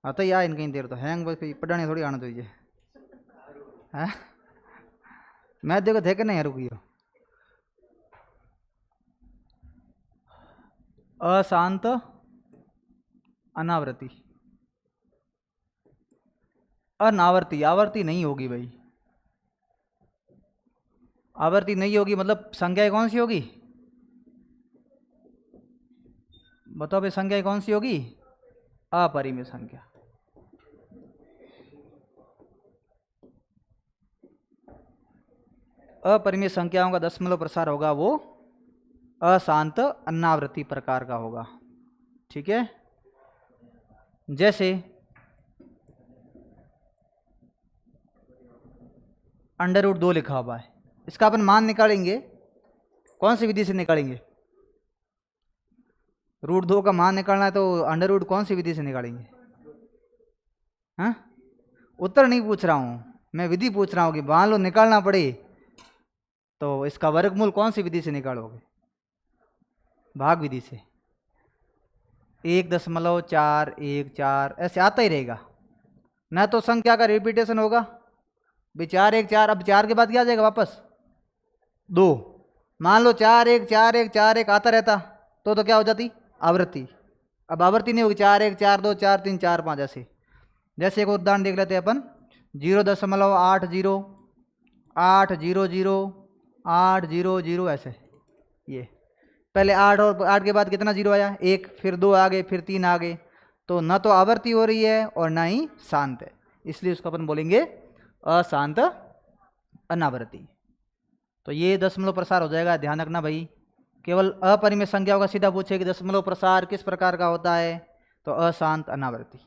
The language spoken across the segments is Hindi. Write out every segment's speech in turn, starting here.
आता ही आ इनकहीं देर तो हैंग बस पढ़ाने थोड़ी आना चाहिए है। मैं देखो थे कि नहीं रुकियो। अशांत अनावृति, अनावर्ती, आवर्ती नहीं होगी भाई। आवर्ती नहीं होगी मतलब संख्या कौन सी होगी? बताओ भाई संख्या कौन सी होगी? अपरिमेय संख्या। अपरिमेय संख्याओं का दशमलव प्रसार होगा वो अशांत अनावृत्ति प्रकार का होगा। ठीक है, जैसे √2 लिखा हुआ है, इसका अपन मान निकालेंगे, कौन सी विधि से निकालेंगे? √2 का मान निकालना है तो √ कौन सी विधि से निकालेंगे? हाँ, उत्तर नहीं पूछ रहा हूं मैं, विधि पूछ रहा हूं कि मान लो निकालना पड़े तो इसका वर्गमूल कौन सी विधि से निकालोगे? भाग विधि से। 1.414 ऐसे आता ही रहेगा ना, तो संख्या का रिपीटेशन होगा भाई 4 1 4। अब 4 के बाद क्या आ जाएगा वापस? 2। मान लो 4 1 4 1 4 1 आता रहता तो क्या हो जाती? आवृत्ति। अब आवृत्ति नहीं होगी, 4 1 4 2 4 3 4 5 ऐसे। जैसे एक उदाहरण देख लेते हैं अपन, 0.80 ऐसे। ये पहले 8 और 8 के बाद कितना जीरो आया? 1, फिर 2 आ गए, फिर 3 आ गए, तो न तो आवर्ती हो रही है और ना ही शांत है, इसलिए उसको अपन बोलेंगे अशांत अनावर्ती। तो ये दशमलव प्रसार हो जाएगा, ध्यान रखना भाई। केवल अपरिमेय संख्याओं का सीधा पूछे कि दशमलव प्रसार किस प्रकार का होता है, तो अशांत अनावर्ती।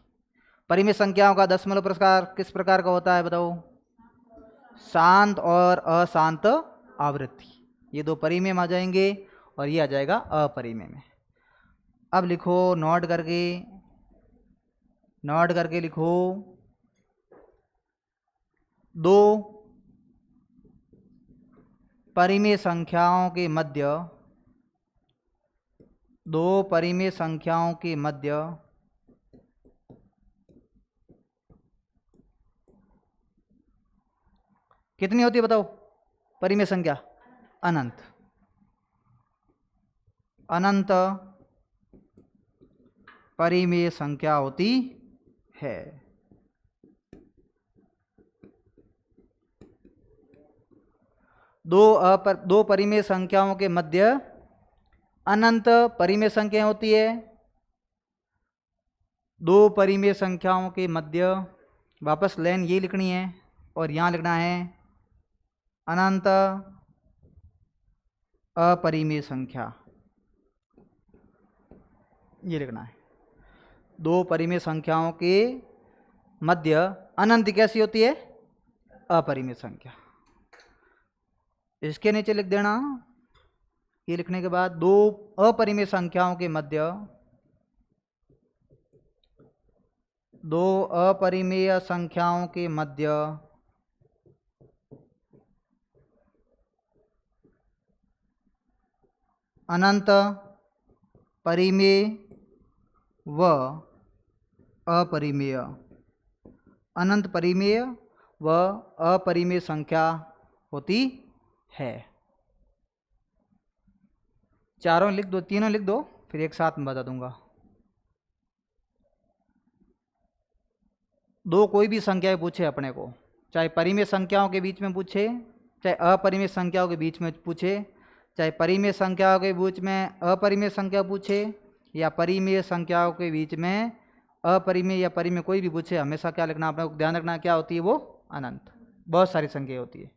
परिमेय संख्याओं का दशमलव प्रसार किस प्रकार का होता है बताओ? शांत और अशांत आवृत्ति, ये दो परिमेय में आ जाएंगे और ये आ जाएगा अपरिमेय में। अब लिखो नोट करके, नोट करके लिखो, दो परिमेय संख्याओं के मध्य, दो परिमेय संख्याओं के मध्य कितनी होती है बताओ परिमेय संख्या? अनंत। अनंत परिमेय संख्या होती है। दो परिमेय संख्याओं के मध्य अनंत परिमेय संख्या होती है। दो परिमेय संख्याओं के मध्य, वापस लाइन ये लिखनी है और यहाँ लिखना है अनंत अपरिमेय संख्या, ये लिखना है। दो परिमेय संख्याओं के मध्य अनंत कैसी होती है? अपरिमेय संख्या। इसके नीचे लिख देना, ये लिखने के बाद दो अपरिमेय संख्याओं के मध्य, दो अपरिमेय संख्याओं के मध्य अनंत परिमेय व अपरिमेय, अनंत परिमेय व अपरिमेय संख्या होती है। चारों लिख दो, तीनों लिख दो, फिर एक साथ में बता दूंगा। दो कोई भी संख्याएं पूछे अपने को, चाहे परिमेय संख्याओं के बीच में पूछे, चाहे अपरिमेय संख्याओं के बीच में पूछे, चाहे परिमेय संख्याओं के बीच में अपरिमेय संख्या पूछे, या परिमेय संख्याओं के बीच में अपरिमेय या परिमेय कोई भी पूछे, हमेशा क्या लिखना अपने को ध्यान रखना, क्या होती है वो? अनंत। बहुत सारी संख्या होती है।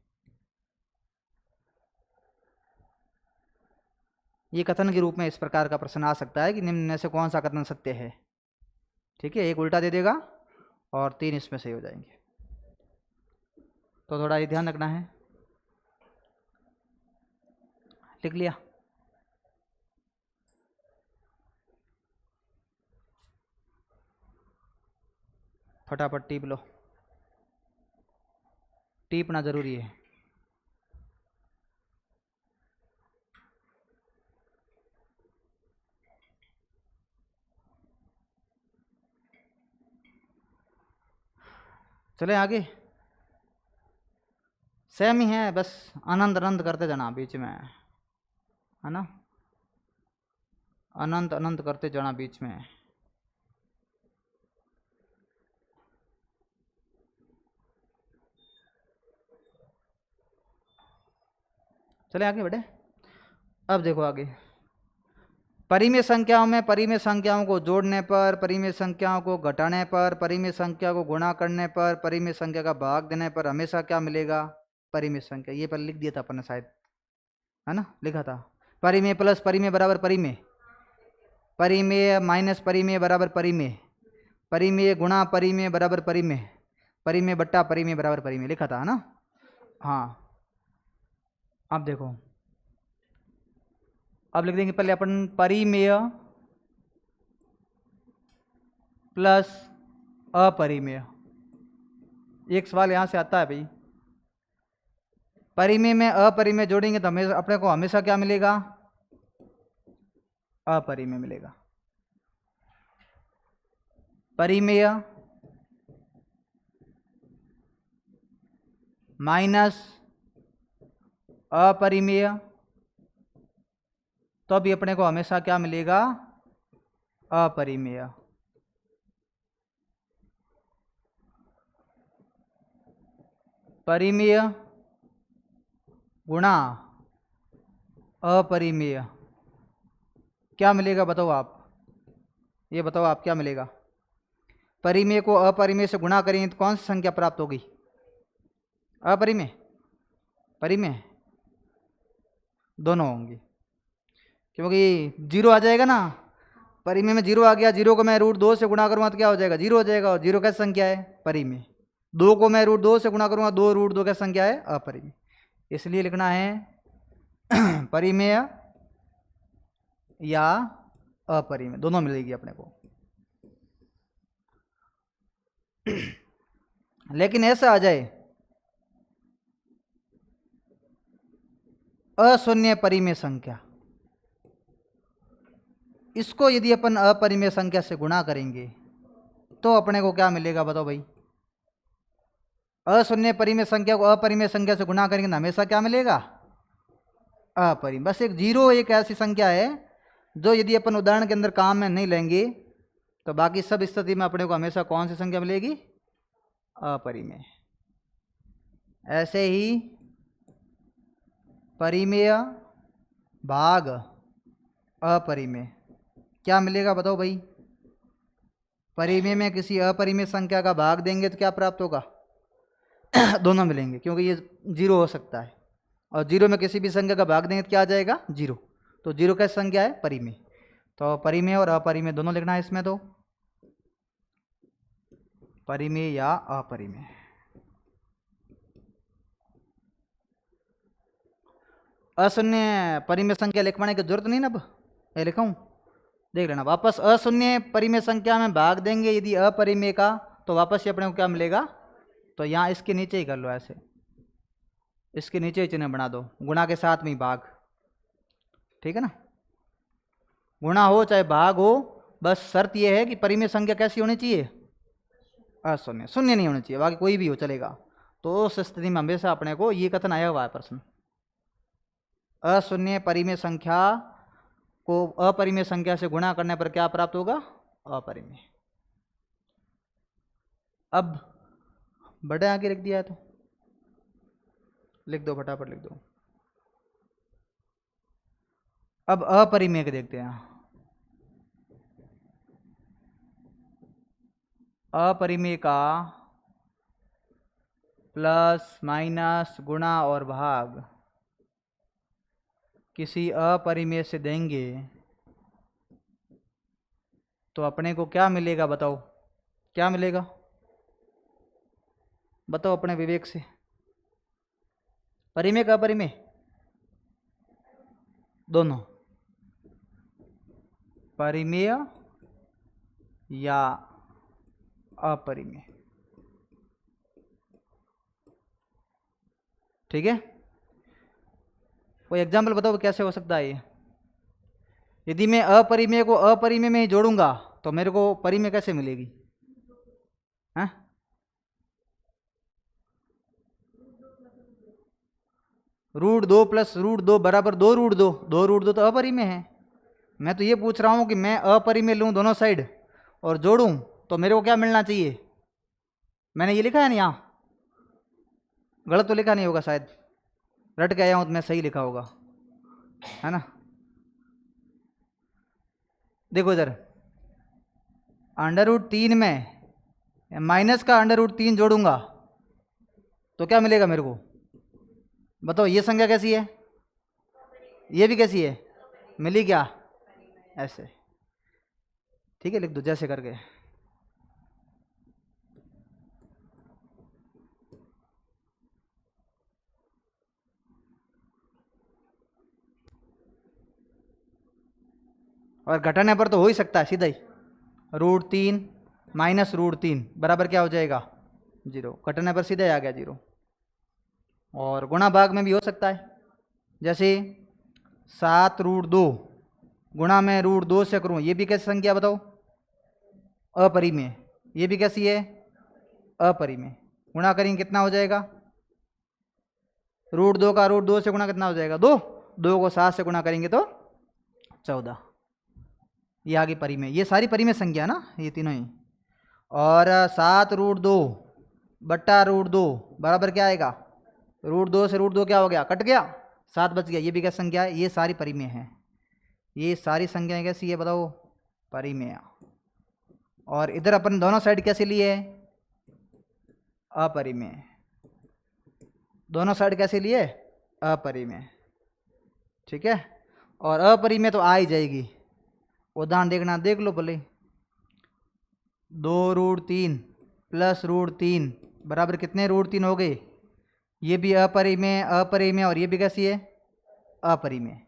ये कथन के रूप में इस प्रकार का प्रश्न आ सकता है कि निम्न में से कौन सा कथन सत्य है। ठीक है, एक उल्टा दे देगा और 3 इसमें सही हो जाएंगे, तो थोड़ा ये ध्यान रखना है। लिख लिया? फटाफट टीप लो, टीपना जरूरी है। चले आगे, सेम ही है, बस अनंत अनंत करते जाना बीच में, है ना, अनंत अनंत करते जाना बीच में। चले आगे बढ़े। अब देखो आगे, परिमेय संख्याओं में परिमेय संख्याओं को जोड़ने पर, परिमेय संख्याओं को घटाने पर, परिमेय संख्या को गुणा करने पर, परिमेय संख्या का भाग देने पर हमेशा क्या मिलेगा? परिमेय संख्या। ये पर लिख दिया था अपन ने शायद, है ना, लिखा था। परिमेय प्लस परिमेय बराबर परिमेय, परिमेय माइनस परिमेय बराबर परिमेय, परिमेय गुणा परिमेय बराबर परिमेय, परिमेय बट्टा परिमेय बराबर परिमेय, लिखा था, है ना। हाँ, अब देखो, अब लिख देंगे पहले अपन परिमेय प्लस अपरिमेय। एक सवाल यहां से आता है भाई, परिमेय में अपरिमेय जोड़ेंगे तो हमें अपने को हमेशा क्या मिलेगा? अपरिमेय मिलेगा। परिमेय माइनस अपरिमेय, तो अभी अपने को हमेशा क्या मिलेगा? अपरिमेय। परिमेय गुणा अपरिमेय, क्या मिलेगा बताओ आप? ये बताओ आप, क्या मिलेगा? परिमेय को अपरिमेय से गुणा करेंगे तो कौन सी संख्या प्राप्त होगी? अपरिमेय, परिमेय, दोनों होंगी, क्योंकि जीरो आ जाएगा ना। परिमेय में जीरो आ गया, जीरो को मैं √2 से गुणा करूंगा तो क्या हो जाएगा? जीरो हो जाएगा। और जीरो कैसी संख्या है? परिमेय। 2 को मैं √2 से गुणा करूंगा, 2 √2 कैसी संख्या है? अपरिमेय। इसलिए लिखना है परिमेय या अपरिमेय, दोनों मिलेगी अपने को। लेकिन ऐसा आ जाए अशून्य परिमेय संख्या, इसको यदि अपन अपरिमेय संख्या से गुणा करेंगे तो अपने को क्या मिलेगा बताओ भाई? अशून्य परिमेय संख्या को अपरिमेय संख्या से गुणा करेंगे तो हमेशा क्या मिलेगा? अपरिमेय। बस एक जीरो एक ऐसी संख्या है जो यदि अपन उदाहरण के अंदर काम में नहीं लेंगे तो बाकी सब स्थिति में अपने को हमेशा कौन सी संख्या मिलेगी? अपरिमेय। ऐसे ही परिमेय भाग अपरिमेय, क्या मिलेगा बताओ भाई? परिमेय में किसी अपरिमेय संख्या का भाग देंगे तो क्या प्राप्त होगा? दोनों मिलेंगे, क्योंकि ये जीरो हो सकता है, और जीरो में किसी भी संख्या का भाग देंगे तो क्या आ जाएगा? जीरो। तो जीरो कैसी संख्या है? परिमेय। तो परिमेय और अपरिमेय दोनों लिखना है इसमें, तो परिमेय या अपरिमेय। अशून्य परिमेय संख्या लिखवाने की जरूरत नहीं ना, अब ये लिखाऊं, देख लेना। वापस अशून्य परिमेय संख्या में भाग देंगे यदि अपरिमेय का, तो वापस से अपने को क्या मिलेगा? तो यहाँ इसके नीचे ही कर लो, ऐसे इसके नीचे ही चिन्ह बना दो, गुणा के साथ में ही भाग, ठीक है ना। गुणा हो चाहे भाग हो, बस शर्त यह है कि परिमेय संख्या कैसी होनी चाहिए? अशून्य, शून्य नहीं होनी चाहिए, बाकी कोई भी हो चलेगा। तो उस स्थिति में हमेशा अपने को ये कथन आया हुआ है प्रश्न, अशून्य परिमेय संख्या को अपरिमेय संख्या से गुणा करने पर क्या प्राप्त होगा? अपरिमेय। अब बड़े आगे लिख दिया है तो लिख दो, फटाफट लिख दो। अब अपरिमेय के देखते हैं। अपरिमेय का प्लस माइनस गुणा और भाग किसी अपरिमेय से देंगे तो अपने को क्या मिलेगा बताओ? क्या मिलेगा बताओ अपने विवेक से? परिमेय का अपरिमेय? दोनों, परिमेय या अपरिमेय, ठीक है। कोई एग्जाम्पल बताओ कैसे हो सकता है ये? यदि मैं अपरिमेय को अपरिमेय में ही जोड़ूंगा तो मेरे को परिमेय कैसे मिलेगी? हैं? √2 प्लस √2 बराबर 2 √2, 2 √2 तो अपरिमेय है। मैं तो ये पूछ रहा हूँ कि मैं अपरिमेय लूँ दोनों साइड और जोड़ूं तो मेरे को क्या मिलना चाहिए। मैंने ये लिखा है ना, यहाँ गलत तो लिखा नहीं होगा शायद, रट के आया हूँ तो मैं सही लिखा होगा, है ना। देखो इधर √3 में माइनस का √3 जोड़ूंगा तो क्या मिलेगा मेरे को, बताओ। ये संख्या कैसी है, ये भी कैसी है, मिली क्या, ऐसे। ठीक है, लिख दो जैसे करके। और घटाने पर तो हो ही सकता है सीधा ही, √3 माइनस √3 बराबर क्या हो जाएगा 0, घटाने पर सीधा ही आ गया 0। और गुणा भाग में भी हो सकता है, जैसे 7√2 गुणा में √2 से करूँ, ये भी कैसी संख्या बताओ, अपरिमेय। ये भी कैसी है, अपरिमेय। गुणा करेंगे कितना हो जाएगा, √2 का √2 से गुणा कितना हो जाएगा 2, 2 को 7 से गुणा करेंगे तो 14। ये आगे परिमेय, ये सारी परिमेय संख्या ना ये तीनों ही। और 7√2 बट्टा √2 बराबर क्या आएगा, √2 से √2 क्या हो गया, कट गया, 7 बच गया। ये भी क्या संख्या है, ये सारी परिमेय है। ये सारी संख्याएं कैसी है बताओ, परिमेय। और इधर अपन दोनों साइड कैसे लिए, अपरिमेय। दोनों साइड कैसे लिए, अपरिमेय। ठीक है, और अपरिमेय तो आ ही जाएगी। उदाहरण देखना, देख लो भले, 2√3 प्लस √3 बराबर कितने √3 हो गए, ये भी अपरिमेय, अपरिमेय, और ये भी कैसी है, अपरिमेय।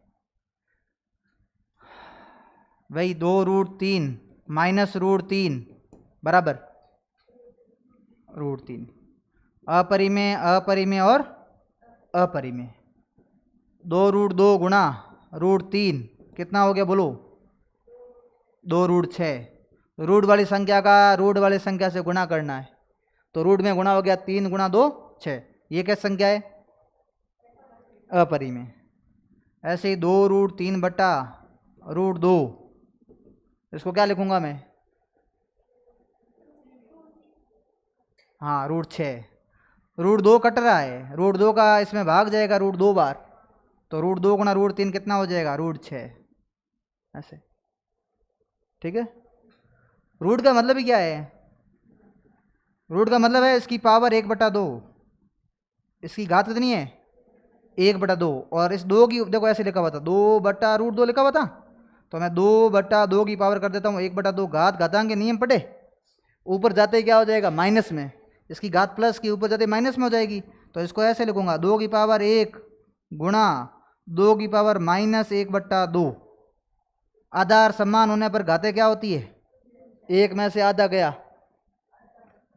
वही 2√3 माइनस √3 बराबर √3, अपरिमेय, अपरिमेय और अपरिमेय। 2√2 गुणा √3 कितना हो गया बोलो, 2√6। रूट वाली संख्या का रूट वाली संख्या से गुणा करना है, तो रूट में गुणा हो गया, 3 गुणा 2 6। ये क्या संख्या है, अपरिमेय। ऐसे ही 2√3 बट्टा √2, इसको क्या लिखूंगा मैं, हाँ √6। √2 कट रहा है, √2 का इसमें भाग जाएगा √2 बार, तो √2 गुणा √3 कितना हो जाएगा, √6। ऐसे, ठीक है। रूट का मतलब ही क्या है, रूट का मतलब है इसकी पावर 1/2, इसकी घात कितनी है 1/2। और इस 2 की देखो ऐसे लिखा हुआ था 2/√2 लिखा हुआ था, तो मैं 2/2 की पावर कर देता हूँ 1/2। घात घातांक के नियम पढ़े, ऊपर जाते ही क्या हो जाएगा माइनस में, इसकी घात प्लस की, ऊपर जाते माइनस में हो जाएगी। तो इसको ऐसे लिखूंगा 2 की पावर 1 गुणा 2 की पावर माइनस 1/2। आधार समान होने पर घातें क्या होती है, एक में से आधा गया,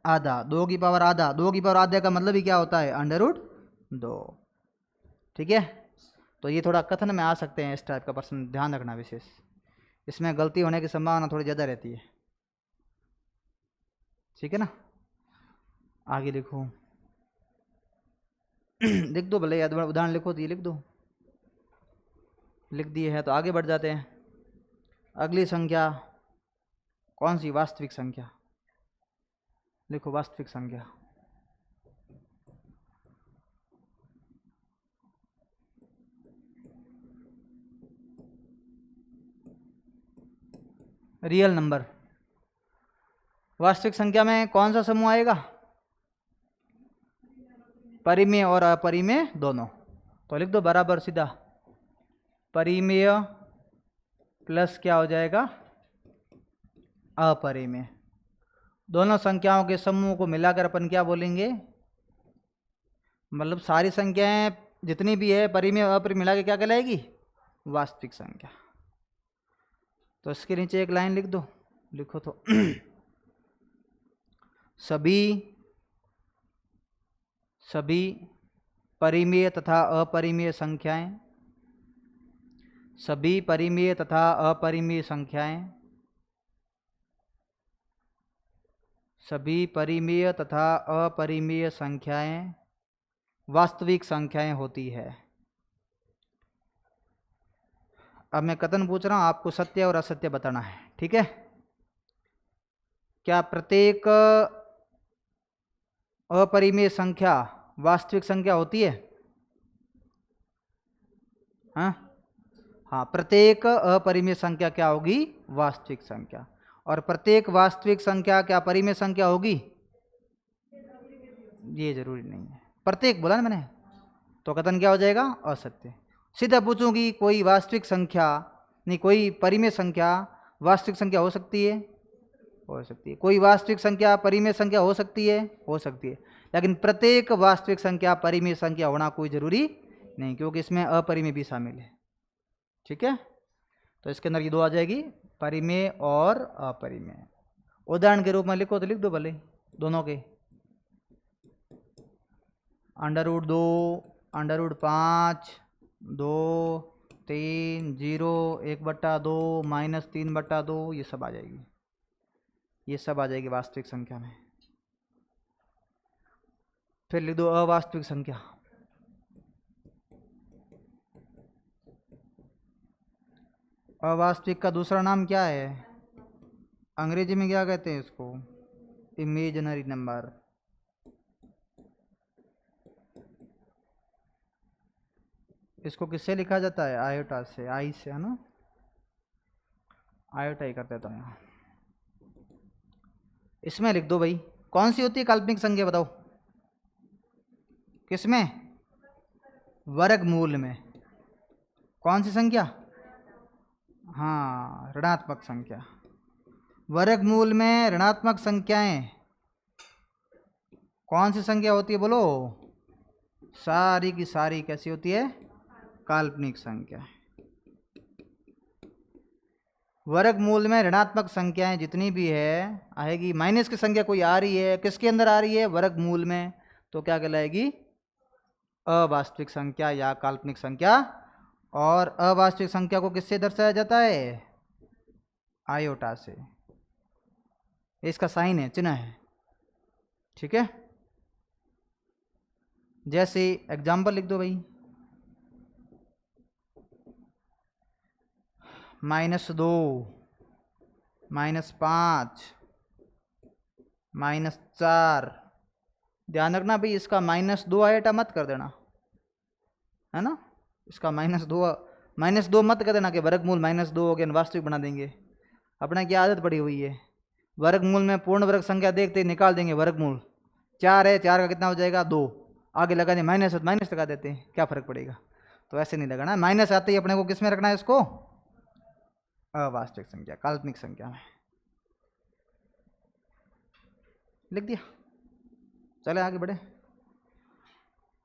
आधा, 2 की पावर आधा, 2 की पावर आधा का मतलब ही क्या होता है, √2। ठीक है, तो ये थोड़ा कथन में आ सकते हैं इस टाइप का प्रश्न, ध्यान रखना विशेष, इसमें गलती होने की संभावना थोड़ी ज़्यादा रहती है। ठीक है ना, आगे लिखो लिख दो भले, उदाहरण लिखो तो ये लिख दो, लिख दिए है तो आगे बढ़ जाते हैं। अगली संख्या कौन सी, वास्तविक संख्या। लिखो वास्तविक संख्या। Real number. वास्तविक संख्या में कौन सा समूह आएगा, परिमेय और अपरिमेय दोनों। तो लिख दो बराबर सीधा, परिमेय प्लस क्या हो जाएगा, अपरिमेय। दोनों संख्याओं के समूह को मिलाकर अपन क्या बोलेंगे, मतलब सारी संख्याएं जितनी भी है परिमेय और अपरिमेय मिला के क्या कहलाएगी, वास्तविक संख्या। तो इसके नीचे एक लाइन लिख दो, लिखो तो सभी परिमेय तथा अपरिमेय संख्याएं, सभी परिमेय तथा अपरिमेय संख्याएं, सभी परिमेय तथा अपरिमेय संख्याएं वास्तविक संख्याएं होती है। अब मैं कथन पूछ रहा हूं, आपको सत्य और असत्य बताना है, ठीक है। क्या प्रत्येक अपरिमेय संख्या वास्तविक संख्या होती है? हाँ हाँ, प्रत्येक अपरिमेय संख्या क्या होगी? वास्तविक संख्या। और प्रत्येक वास्तविक संख्या क्या परिमेय संख्या होगी? ये जरूरी नहीं है, प्रत्येक बोला ना मैंने, तो कथन क्या हो जाएगा? असत्य। सीधा पूछूंगी कोई वास्तविक संख्या नहीं, कोई परिमेय संख्या वास्तविक संख्या हो सकती है? हो सकती है। कोई वास्तविक संख्या परिमेय संख्या हो सकती है? हो सकती है। लेकिन प्रत्येक वास्तविक संख्या परिमेय संख्या होना कोई जरूरी नहीं, क्योंकि इसमें अपरिमेय भी शामिल है, ठीक है। तो इसके अंदर ये दो आ जाएगी, परिमेय और अपरिमेय। उदाहरण के रूप में लिखो तो लिख दो भले दोनों के, √2, √5, 2, 3, 0, 1/2, -3/2, ये सब आ जाएगी, ये सब आ जाएगी वास्तविक संख्या में। फिर लिख दो अवास्तविक संख्या। अवास्तविक का दूसरा नाम क्या है? अंग्रेजी में क्या कहते हैं इसको? Imaginary number. इसको किससे लिखा जाता है? आयोटा से, आई से, है ना, आयोटा ही कर देता हूँ यहाँ। इसमें लिख दो भाई, कौन सी होती है काल्पनिक संख्या बताओ? किसमें? वर्गमूल में। कौन सी संख्या? हाँ, ऋणात्मक संख्या। वर्गमूल में ऋणात्मक संख्याएं कौन सी संख्या होती है बोलो? सारी की सारी कैसी होती है? काल्पनिक संख्या। वर्गमूल में ऋणात्मक संख्याएं जितनी भी है आएगी, माइनस की संख्या कोई आ रही है, किसके अंदर आ रही है? वर्गमूल में, तो क्या कहलाएगी? अवास्तविक संख्या या काल्पनिक संख्या। और अवास्तविक संख्या को किससे दर्शाया जाता है? आयोटा से। इसका साइन है, चिन्ह है, ठीक है। जैसे एग्जाम्पल लिख दो भाई, -2, -5, -4। ध्यान रखना भाई, इसका -2 आयोटा मत कर देना, है ना। इसका -2 मत कर देना कि वर्गमूल -2 हो गया, वास्तविक बना देंगे। अपने की आदत पड़ी हुई है, वर्गमूल में पूर्ण वर्ग संख्या देखते ही निकाल देंगे वर्गमूल। 4 है, 4 का कितना हो जाएगा? 2। आगे लगा दें माइनस, माइनस लगा देते हैं, क्या फर्क पड़ेगा? तो ऐसे नहीं लगाना, माइनस आते ही अपने को किस में रखना है? इसको अवास्तविक संख्या, काल्पनिक संख्या में लिख दिया। चले आगे बढ़े,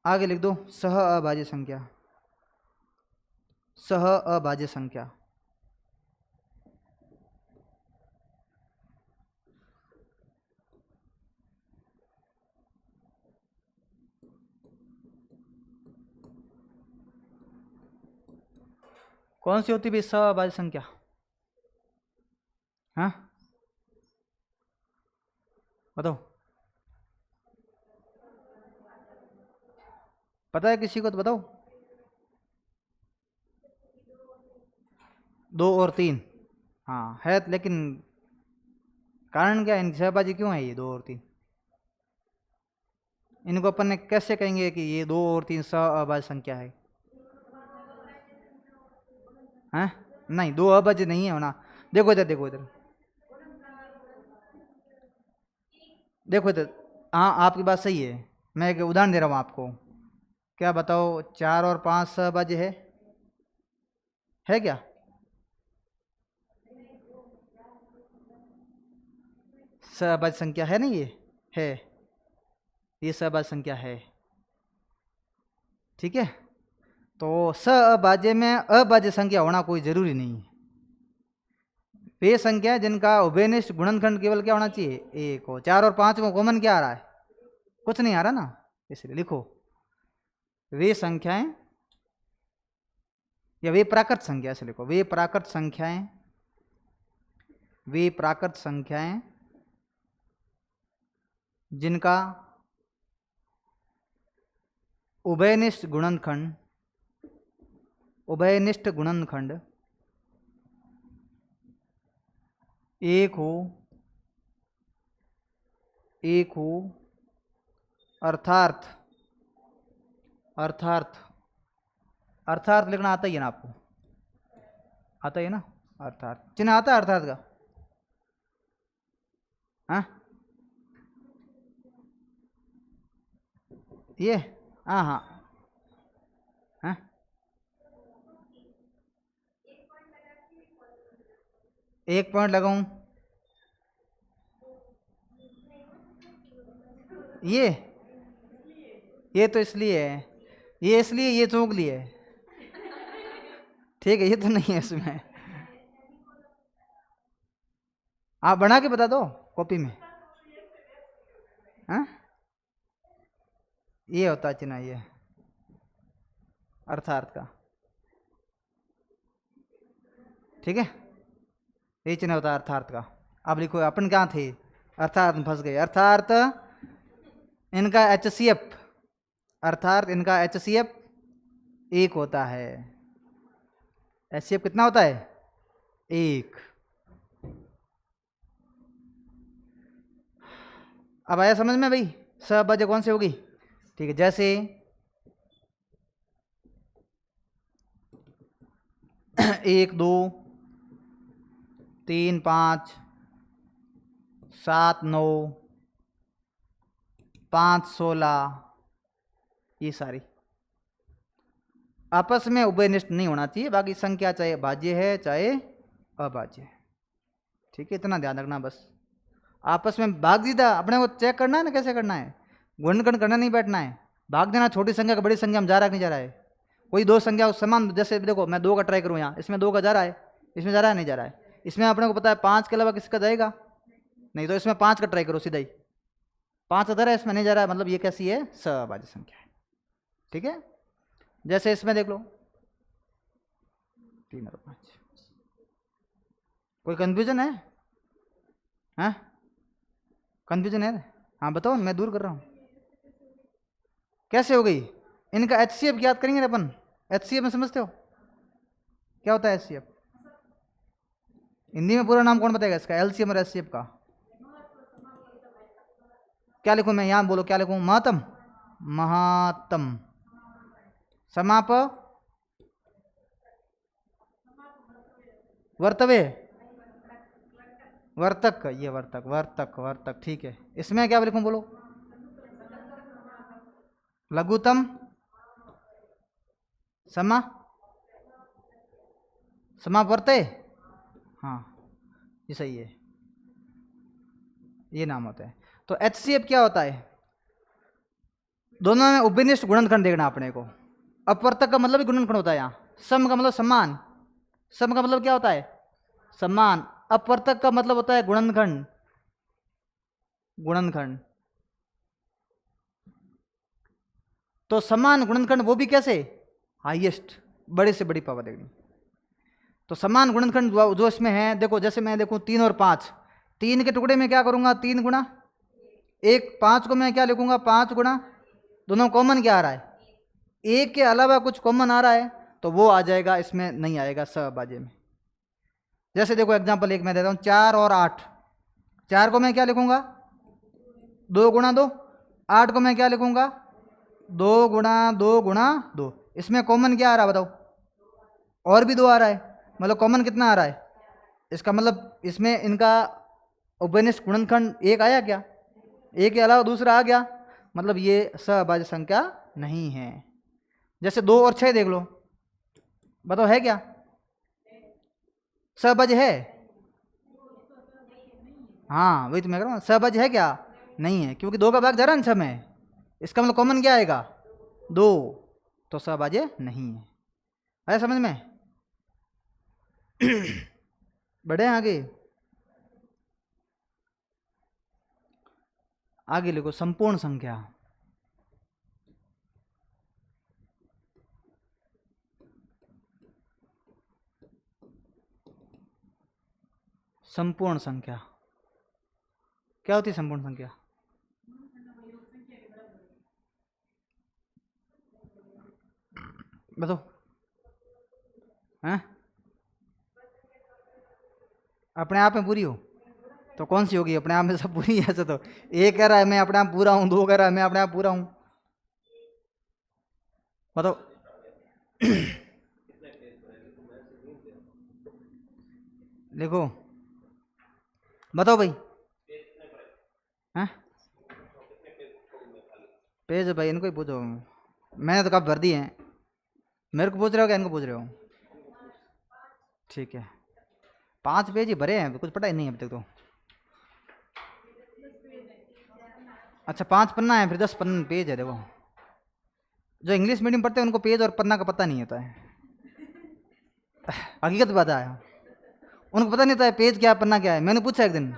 आगे लिख दो सह अभाज्य संख्या। सह अभाज्य संख्या कौन सी होती है सह अभाज्य संख्या? हाँ बताओ, पता है किसी को तो बताओ। 2 और 3, हाँ है, लेकिन कारण क्या है? इनकी सहबाजी क्यों है ये 2 और 3? इनको अपन ने कैसे कहेंगे कि ये 2 और 3 सह अभाज्य संख्या है? हैं? नहीं, 2 अभाज्य नहीं है होना। देखो इधर, देखो इधर, देखो इधर। हाँ आपकी बात सही है, मैं एक उदाहरण दे रहा हूँ आपको। क्या बताओ, 4 और 5 सहभाज्य है क्या? सहभाज्य संख्या है ना, ये है, ये सहभाज्य संख्या है, ठीक है। तो सहभाज्य में अभाज्य संख्या होना कोई जरूरी नहीं है। वे संख्या जिनका उभयनिष्ठ गुणनखंड केवल क्या होना चाहिए? 1 हो। 4 और 5 में कॉमन क्या आ रहा है? कुछ नहीं आ रहा ना, इसलिए लिखो वे संख्याएं, या वे प्राकृत संख्या से लिखो, वे प्राकृत संख्याएं, वे प्राकृत संख्याएं जिनका उभयनिष्ठ गुणनखंड, उभयनिष्ठ गुणनखंड एक हो, एक हो, अर्थार्थ, अर्थार्थ, अर्थार्थ लिखना आता ही है ना आपको? आता ही है ना अर्थार्थ? चिन्ह आता है अर्थार्थ का? हाँ, ये, हाँ हाँ हाँ, एक पॉइंट लगाऊं? ये तो इसलिए है, ये इसलिए ये चौंक लिए है, ठीक है, ये तो नहीं है इसमें। आप बना के बता दो कॉपी में। हाँ, ये होता है चिन्ह, ये अर्थार्थ का, ठीक है, ये चिन्ह होता है अर्थार्थ का। अब लिखो अपन क्या थे, अर्थार्थ में फंस गए। अर्थार्थ इनका HCF, अर्थार्थ इनका HCF एक होता है। HCF कितना होता है? एक। अब आया समझ में भाई? सब वजह कौन सी होगी? ठीक है, जैसे 1 2 3 5 7 9 5 16, ये सारी आपस में उभयनिष्ठ नहीं होना चाहिए। बाकी संख्या चाहे भाज्य है चाहे अभाज्य है, ठीक है, इतना ध्यान रखना बस। आपस में भाग दीदा अपने को चेक करना है ना, कैसे करना है, गुणनखंड करना नहीं बैठना है, भाग देना छोटी संख्या का बड़ी संख्या में जा रहा है कि नहीं जा रहा है। कोई दो संख्या समान, जैसे देखो मैं 2 का ट्राई करूँ, यहाँ इसमें 2 का जा रहा है, इसमें जा रहा है नहीं जा रहा है, इसमें अपने को पता है 5 के अलावा किसका जाएगा नहीं, तो इसमें 5 का ट्राई करो सीधा ही, 5 जा रहा है, इसमें नहीं जा रहा है, मतलब ये कैसी है? सहभाज्य संख्या है, ठीक है। जैसे इसमें देख लो 3 और 5, कोई कंफ्यूजन है? हाँ, कंफ्यूजन है? हाँ बताओ, मैं दूर कर रहा हूँ। कैसे हो गई? इनका HCF याद करेंगे अपन। HCF में समझते हो क्या होता है HCF? हिंदी में पूरा नाम कौन बताएगा इसका, LCM और HCF का? क्या लिखूं मैं, यहाँ बोलो क्या लिखूं? महत्तम, महात्तम, समाप, वर्तवे, वर्तक, ये वर्तक, वर्तक, वर्तक, ठीक है। इसमें क्या लिखूं बोलो? लघुतम, समा, समावर्ते, हाँ ये सही है, ये नाम होता है। तो HCF क्या होता है? दोनों में उभयनिष्ठ गुणनखंड देखना अपने को। अपवर्तक का मतलब भी गुणनखंड होता है यहाँ। सम का मतलब समान, सम का मतलब क्या होता है? समान। अपवर्तक का मतलब होता है गुणनखंड, गुणनखंड। तो समान गुणनखंड वो भी कैसे? हाईएस्ट, बड़े से बड़ी पावर देखनी। तो समान गुणनखंड जो इसमें है, देखो जैसे मैं देखूं 3 और 5, 3 के टुकड़े में क्या करूंगा? 3 गुणा 1, 5 को मैं क्या लिखूंगा? 5 गुणा, दोनों कॉमन क्या आ रहा है? 1 के अलावा कुछ कॉमन आ रहा है तो वो आ जाएगा, इसमें नहीं आएगा सहभाज्य में। जैसे देखो एग्जांपल एक मैं देता हूं, 4 और 8, 4 को मैं क्या लिखूंगा? 2 गुणा 2। 8 को मैं क्या लिखूंगा? 2 गुणा 2 गुणा 2। इसमें कॉमन क्या आ रहा है बताओ? और भी 2 आ रहा है, मतलब कॉमन कितना आ रहा है? इसका मतलब इसमें इनका उभयनिष्ठ गुणनखंड एक आया क्या? एक के अलावा दूसरा आ गया, मतलब ये सहभाज्य संख्या नहीं है। जैसे 2 और 6 देख लो, बताओ है क्या? सहभाज्य है? हाँ वही तो मैं कह रहा हूँ, सहभाज्य है क्या? नहीं है, क्योंकि 2 का भाग जा रहा है ना 6 में, इसका मतलब कॉमन क्या आएगा? 2, तो सहभाज्य नहीं है। आया समझ में? बढ़े आगे, आगे लिखो संपूर्ण संख्या। संपूर्ण संख्या क्या होती है? संपूर्ण संख्या बताओ, हैं? अपने आप में पूरी हो? तो कौन सी होगी अपने आप में सब पूरी है? ऐसे तो एक कह रहा है मैं अपने आप पूरा हूँ, दो कह रहा है मैं अपने आप पूरा हूँ। बताओ। देखो बताओ भाई। हैं पेज भाई इनको ही पूछो, मैंने तो कब भर दी है। मेरे को पूछ रहे हो क्या इनको पूछ रहे हो? ठीक है 5 पेज ही भरे हैं, कुछ पता ही नहीं है अभी तक तो। अच्छा 5 पन्ना है, फिर 10 पन्ना पेज है। देखो जो इंग्लिश मीडियम पढ़ते हैं उनको पेज और पन्ना का पता नहीं होता है। हकीकत बात है, उनको पता नहीं होता है पेज क्या है पन्ना क्या है। मैंने पूछा एक दिन,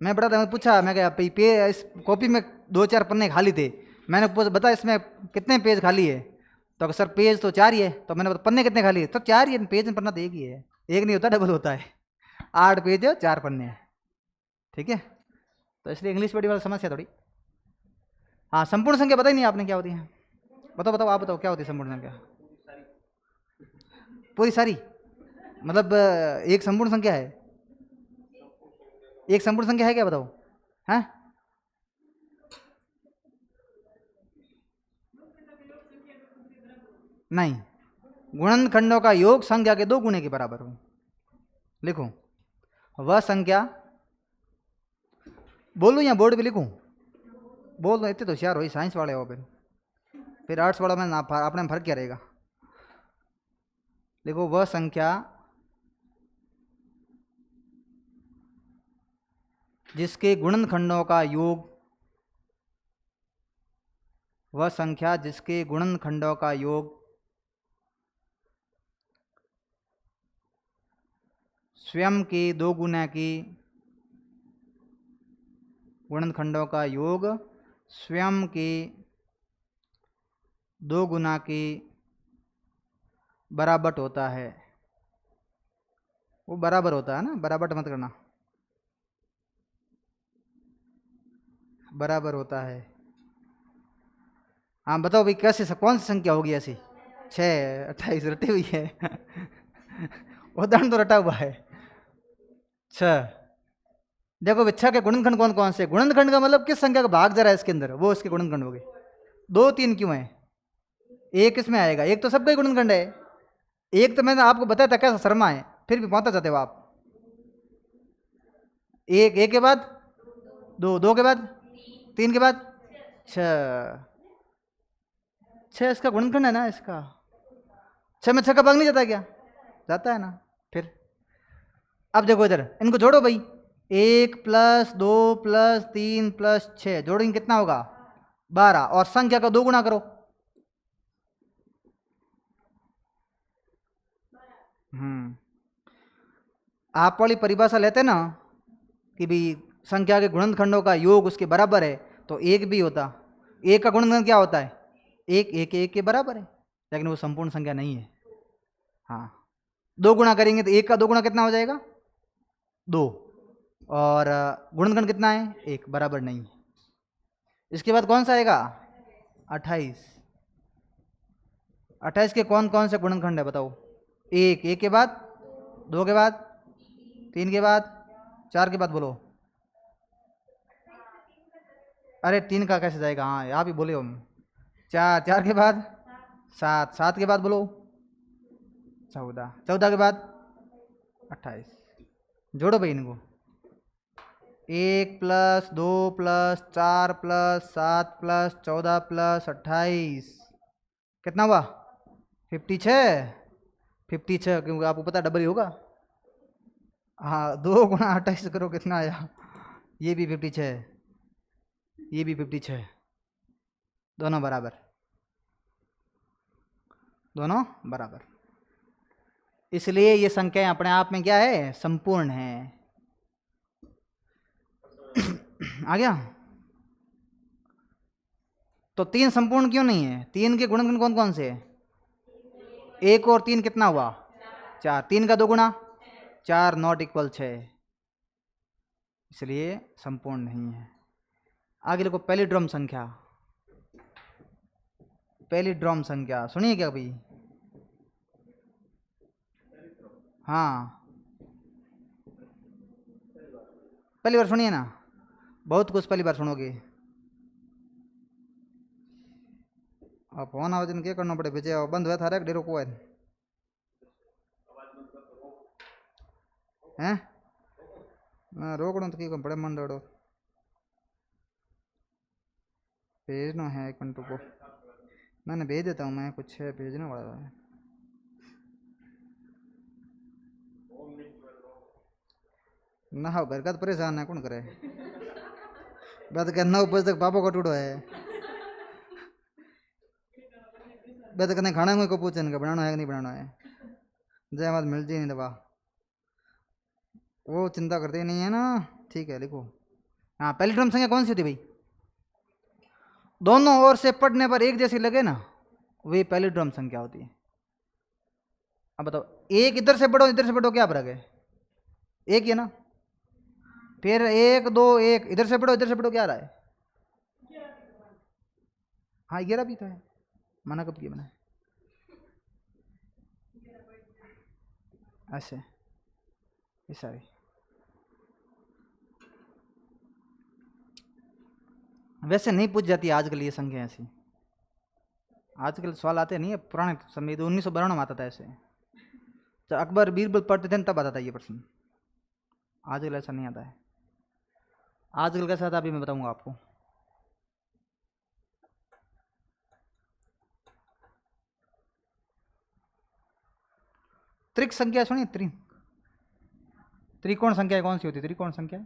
मैं पढ़ा था, मैं पूछा, मैं क्या पे इस कॉपी में 2-4 पन्ने खाली थे। मैंने बता इसमें कितने पेज खाली है? तो सर पेज तो 4 ही है। तो मैंने पन्ने कितने खाली है? तो 4 ही है, पेज में पन्ना तो एक ही है। एक नहीं होता, डबल होता है। 8 पेज है 4 पन्ने हैं। ठीक है, तो इसलिए इंग्लिश मीडियम वाली समस्या थोड़ी। हाँ संपूर्ण संख्या बताई नहीं आपने क्या होती है? बताओ बताओ, आप बताओ क्या होती है संपूर्ण संख्या? पूरी सारी मतलब एक संपूर्ण संख्या है? एक संपूर्ण संख्या है क्या बताओ? हैं नहीं, गुणनखंडों का योग संख्या के 2 गुणे के बराबर हो। लिखो वह संख्या, बोलूं या बोर्ड पे लिखूं? बोल दो, इतने तो होशियार हो साइंस वाले हो। फिर आर्ट्स वाला में ना अपने में फर्क क्या रहेगा? देखो वह संख्या जिसके गुणनखंडों का योग, वह संख्या जिसके गुणनखंडों का योग स्वयं के 2 गुना की, गुणनखंडों का योग स्वयं के 2 गुना की बराबर होता है। वो बराबर होता है ना, बराबर मत करना, बराबर होता है। हाँ बताओ भाई कैसे कौन सी संख्या होगी ऐसी? 6 28 रटी हुई है। उदाहरण तो रटा हुआ है 6। देखो भाई 6 के गुणनखंड कौन कौन से? गुणनखंड का मतलब किस संख्या का भाग जा रहा है इसके अंदर, वो इसके गुणनखंड हो गए। 2 3 क्यों है? एक इसमें आएगा, एक तो सबका ही गुणनखंड है। एक तो मैंने आपको बताया था कैसा शर्मा है, फिर भी पहुंचना चाहते हो आप। एक के बाद 2, 2 के बाद 3 के बाद 6। 6 इसका गुणनखंड है ना इसका। 6 में 6 का भाग नहीं जाता क्या? जाता है ना। फिर अब देखो इधर इनको जोड़ो भाई, 1 + 2 + 3 + 6 जोड़ेंगे कितना होगा? 12। और संख्या का 2 गुना करो। आप वाली परिभाषा लेते ना कि भाई संख्या के गुणनखंडों का योग उसके बराबर है, तो एक भी होता। एक का गुणनखंड क्या होता है? एक, एक एक के बराबर है, लेकिन वो संपूर्ण संख्या नहीं है। हाँ 2 गुना करेंगे तो 1 का 2 गुना कितना हो जाएगा? 2। और गुणनखंड कितना है? 1, बराबर नहीं। इसके बाद कौन सा आएगा? 28। 28 के कौन कौन से गुणनखंड है बताओ? 1, 1 के बाद 2 के बाद 3 के बाद 4 के बाद बोलो। अरे 3 का कैसे जाएगा? हाँ आप ही बोले हम। 4, 4 के बाद 7, 7 के बाद बोलो 14, 14 के बाद 28। जोड़ो भाई इनको, 1 + 2 + 4 + 7 + 14 + 28 कितना हुआ? 56। 56 क्योंकि आपको पता डबल ही होगा। हाँ 2 गुना 28 करो कितना आया? ये भी 56, ये भी 56, दोनों बराबर, दोनों बराबर। इसलिए ये संख्याएं अपने आप में क्या है? संपूर्ण है। आ गया? तो 3 संपूर्ण क्यों नहीं है? 3 के गुणनखंड कौन कौन से है? 1 और 3 कितना हुआ? 4। 3 का 2 गुना 4 ≠ 6, इसलिए संपूर्ण नहीं है। आगे लिखो पहली ड्रम संख्या। पहली ड्रम संख्या सुनिए क्या भाई? हाँ पहली बार सुनिए ना, बहुत कुछ पहली बार सुनोगे। अब फोन आवाज क्या करना पड़े, भेजे बंद हुआ था डेरो को हैं रोकड़ो तो की बड़े मन डो भेजना है। एक मिनट को मैंने भेज देता हूँ, मैं कुछ है भेजने वाला है। ना हो घर का तो परेशान है, कौन करे बात कर 9 बजे तक पापा को टूटो है। बात करने खाना को पूछे इनका बनाना है कि नहीं बनाना है, जय बात मिल जी नहीं दबा, वो चिंता करते नहीं है ना। ठीक है लिखो। हाँ पहली ड्रम संख्या कौन सी होती भाई? दोनों ओर से पढ़ने पर एक जैसी लगे ना, वे पहली ड्रम संख्या होती है। अब बताओ, एक इधर से पढ़ो इधर से पढ़ो क्या फर्क है? एक ही है ना। फिर 1 2 1 इधर से पढ़ो इधर से पढ़ो क्या रहा है? हाँ 11 भी तो है, मना कब किया मैंने? ऐसे सारी वैसे नहीं पूछ जाती आजकल ये संख्या ऐसी, आजकल सवाल आते नहीं है। पुराने समय 1992 में आता था ऐसे, जब अकबर बीरबल पढ़ते थे तब आता था ये प्रश्न। आजकल ऐसा नहीं आता है। आजकल कैसा था अभी मैं बताऊंगा आपको। त्रिक संख्या सुनिए, त्रिकोण संख्या कौन सी होती है? त्रिकोण संख्या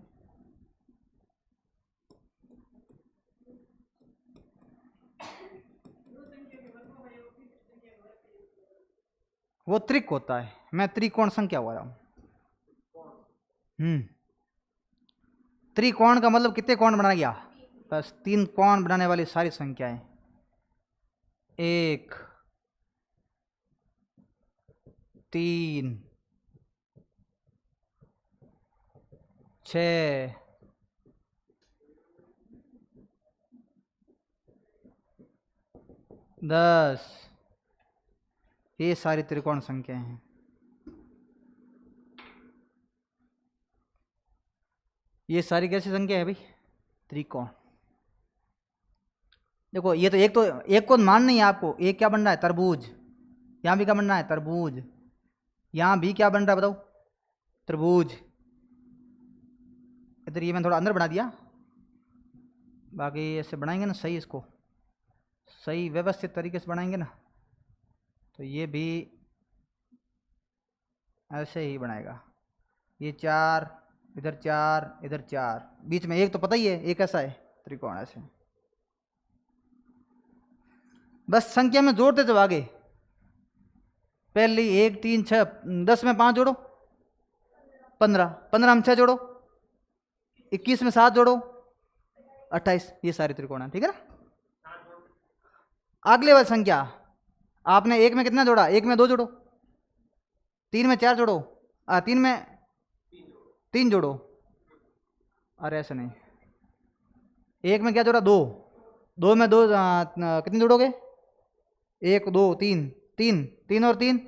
वो त्रिक होता है, मैं त्रिकोण संख्या हो रहा हूं। त्रिकोण का मतलब कितने कोण बना गया? बस 3 कोण बनाने वाली सारी संख्याएं। 1 3 6 10, ये सारी त्रिकोण संख्याएं हैं। ये सारी कैसी संख्या है भाई? त्रिकोण। देखो ये तो एक को मान नहीं है आपको। एक क्या बन रहा है? तरबूज। यहाँ भी क्या बन रहा है? तरबूज। यहाँ भी क्या बन रहा है बताओ? तरबूज। इधर ये मैंने थोड़ा अंदर बना दिया, बाकी ऐसे बनाएंगे ना सही, इसको सही व्यवस्थित तरीके से बनाएंगे ना, तो ये भी ऐसे ही बनाएगा। ये 4 इधर 4 इधर 4, बीच में एक तो पता ही है, एक ऐसा है त्रिकोण ऐसे। बस संख्या में जोड़ते तो आगे। पहली 1 3 6 10 में 5 जोड़ो 15, 15 में 6 जोड़ो 21 में 7 जोड़ो 28, ये सारे त्रिकोण है। ठीक है ना। अगले वाली संख्या आपने 1 में कितना जोड़ा? 1 में 2 जोड़ो, 3 में 4 जोड़ो, 3 में 3 जोड़ो। अरे ऐसे नहीं, 1 में क्या जोड़ा? 2, 2 में 2 कितने जोड़ोगे? 1 2 3 3 3 और 3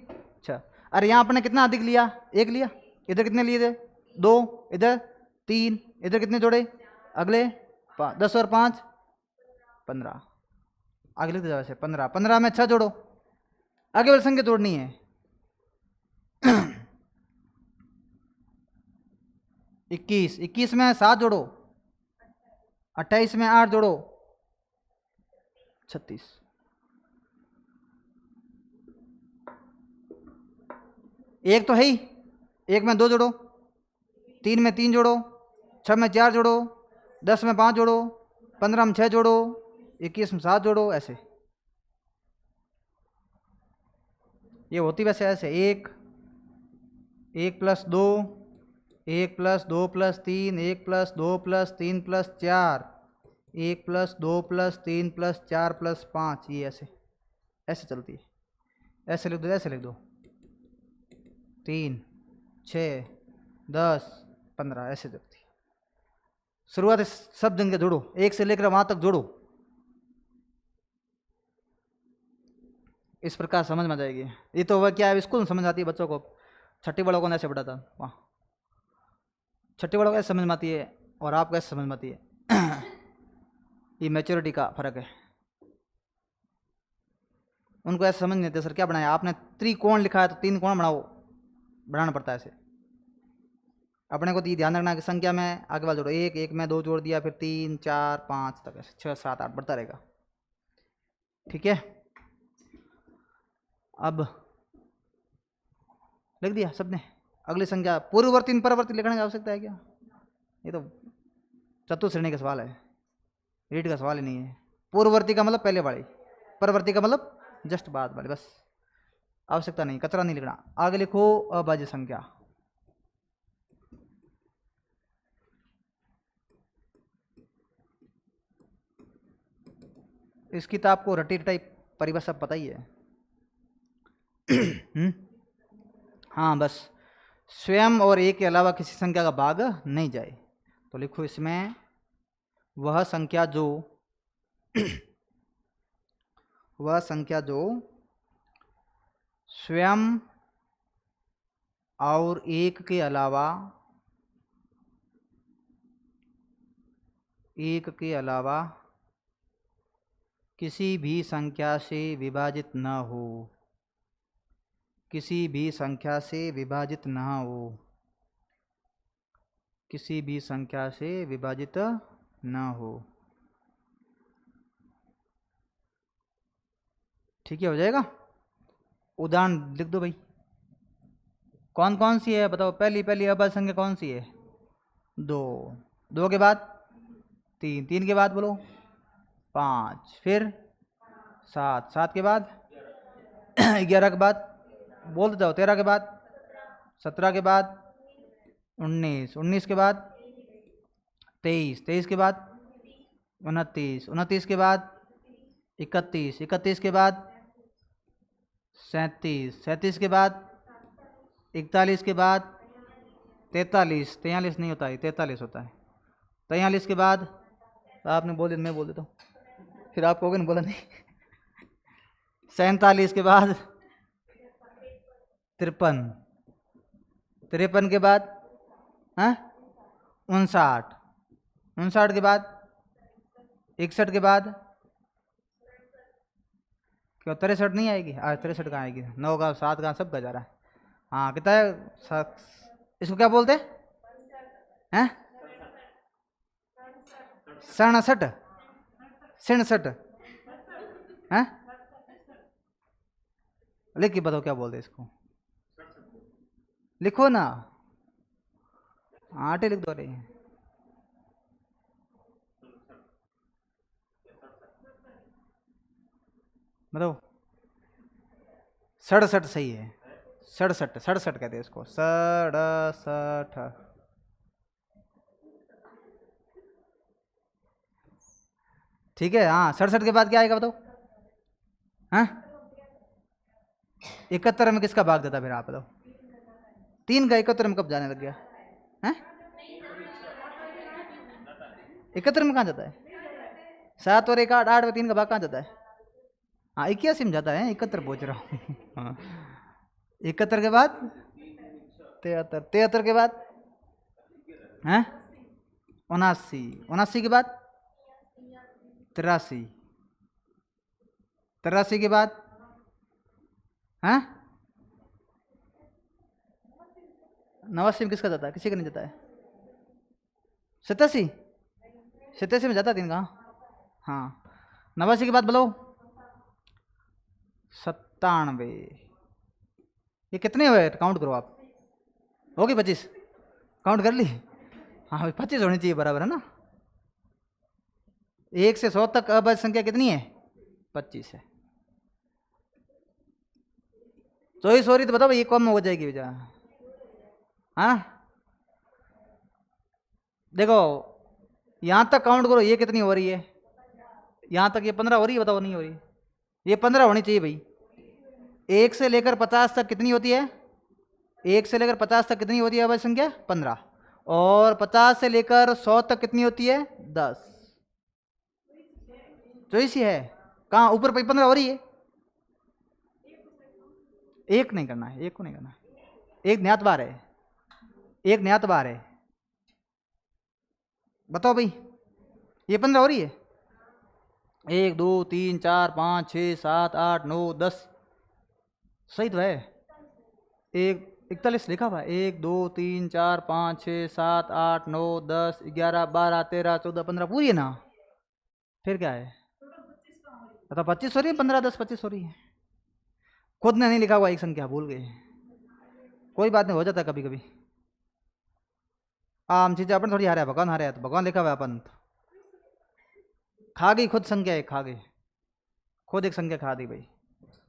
6। अरे यहाँ आपने कितना अधिक लिया? 1 लिया। इधर कितने लिए थे? 2, इधर 3, इधर कितने जोड़े? अगले 10 और 5 15, आगे लिखते जाओ ऐसे 15, 15 में 6 जोड़ो, आगे वाली संख्या जोड़नी है। 21, 21 में 7 जोड़ो, 28 में 8 जोड़ो 36। एक तो है ही, 1 में 2 जोड़ो, 3 में 3 जोड़ो, 6 में 4 जोड़ो, 10 में 5 जोड़ो, 15 में 6 जोड़ो, 21 में 7 जोड़ो ऐसे। ये होती वैसे ऐसे 1 1 + 2 1 + 2 + 3 1 + 2 + 3 + 4 1 + 2 + 3 + 4 + 5, ये ऐसे ऐसे चलती है। ऐसे लिख दो, ऐसे लिख दो 3 6 10 15 ऐसे चलती है। शुरुआत सब जगह जोड़ो, 1 से लेकर वहां तक जोड़ो, इस प्रकार समझ में आ जाएगी। ये तो वह क्या है, स्कूल में समझ आती है बच्चों को, छठी वालों को ऐसे पढ़ाता वहाँ, छठी वालों को ऐसे समझ में आती है। और आपको ऐसे समझ में आती है। ये मैच्योरिटी का फर्क है। उनको ऐसे समझ नहीं आते सर क्या बनाया आपने, त्रिकोण लिखा है तो 3 कोण बनाओ, बनाना पड़ता है ऐसे। अपने को तो ये ध्यान रखना कि संख्या में आगे वाला जोड़ो, 1 1 में 2 जोड़ दिया, फिर 3 4 5 तक, 6 7 8 बढ़ता रहेगा। ठीक है, अब लिख दिया सबने। अगली संख्या पूर्ववर्ती परवर्ती लिखने की आवश्यकता है क्या? ये तो चतुश्रेणी का सवाल है, रीड का सवाल ही नहीं है। पूर्ववर्ती का मतलब पहले वाली, परवर्ती का मतलब जस्ट बाद वाली, बस आवश्यकता नहीं, कचरा नहीं लिखना। आगे लिखो अभाज्य संख्या। इसकी तो आपको रटी रटाई परिभाषा पता ही है। हाँ बस, स्वयं और एक के अलावा किसी संख्या का भाग नहीं जाए। तो लिखो इसमें वह संख्या जो वह संख्या जो स्वयं और एक के अलावा किसी भी संख्या से विभाजित न हो, किसी भी संख्या से विभाजित न हो, किसी भी संख्या से विभाजित न हो। ठीक है, हो जाएगा। उदाहरण लिख दो भाई, कौन कौन सी है बताओ। पहली अभाज्य संख्या कौन सी है? 2, 2 के बाद 3, 3 के बाद बोलो 5, फिर 7, 7 के बाद 11 के बाद बोलते जाओ, 13 के बाद 17 के बाद 19, 19 के बाद 23, 23 के बाद 29, 29 के बाद 31, 31 के बाद 37, 37 के बाद 41 के बाद 43, 43 नहीं होता है, 43 होता है। 43 के बाद आपने बोल दिया, मैं बोल देता हूँ, फिर आप कहोगे ना बोला नहीं। 47 के बाद 53, 53 के बाद 59, 59 के बाद 61 के बाद क्यों 63 नहीं आएगी? आज 63 कहाँ आएगी? 9 का 7 का सब का जा रहा है। हाँ कितना है? इसको क्या बोलते हैं? 67, 67 हैं? लिख के बताओ क्या बोलते हैं इसको, लिखो ना। 8 लिख दो। अरे बताओ, 67 सही है, 67, 67 कहते हैं इसको, 67। ठीक है, हाँ 67 के बाद क्या आएगा बताओ? हाँ 71 में किसका भाग देता फिर आप बताओ? 3 का 71 में कब जाने लग गया? हैं 71 में कहाँ जाता है? 7 और 1 8, 8 में 3 का भाग कहाँ जाता है? हाँ 81 में जाता है, 71 पहुँच रहा हूँ। हाँ 71 के बाद 73, 73 के बाद हैं 79, 79 के बाद 83, 83 के बाद हैं 89 में किसका जाता है? किसी का नहीं जाता है। 87, 87 में जाता है 3 का। हाँ 89 के बाद बोलो 97। ये कितने हुए काउंट करो आप, होगी 25? काउंट कर ली? हाँ 25 होनी चाहिए बराबर है ना। 1 से 100 तक अभाज्य संख्या कितनी है? 25 है। 24 हो रही तो बताओ ये कम हो जाएगी भैया। हाँ देखो यहाँ तक काउंट करो, ये कितनी हो रही है? यहाँ तक ये 15 हो रही है, बताओ नहीं हो रही? ये 15 होनी चाहिए भाई। 1 से लेकर 50 तक कितनी होती है? 1 से लेकर 50 तक कितनी होती है अभाज्य संख्या? 15। और 50 से लेकर 100 तक कितनी होती है? 10। 24 ही है। कहाँ ऊपर 15 हो रही है? एक नहीं करना है, एक को नहीं करना है, एक ज्ञात बार है, एक ज्ञात बार है। बताओ भाई, ये 15 हो रही है? 1 2 3 4 5 6 7 8 9 10, सही तो है। एक 41 लिखा हुआ है। 1 2 3 4 5 6 7 8 9 10 11 12 13 14 15 पूरी है ना? फिर क्या है? तो 25 हो रही है, 15 10 25 हो रही है। खुद ने नहीं लिखा हुआ एक संख्या, भूल गए। कोई बात नहीं, हो जाता है कभी कभी। आम चीजें अपन थोड़ी हारे, भगवान हारे, तो भगवान लिखा हुआ है अपन तो। खा गई खुद संख्या, एक खा गई, खुद एक संख्या खा दी भाई।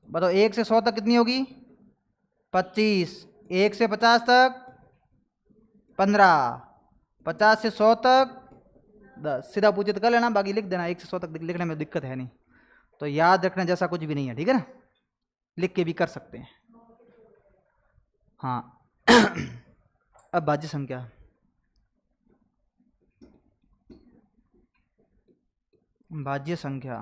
बताओ 1 से 100 तक कितनी होगी? 25। 1 से 50 तक 15। 50 से 100 तक 10। सीधा पूछे तो कर लेना, बाकी लिख देना। 1 से 100 तक लिखने में दिक्कत है नहीं, तो याद रखने जैसा कुछ भी नहीं है, ठीक है ना? लिख के भी कर सकते हैं। हाँ। अब भाज्य संख्या, भाज्य संख्या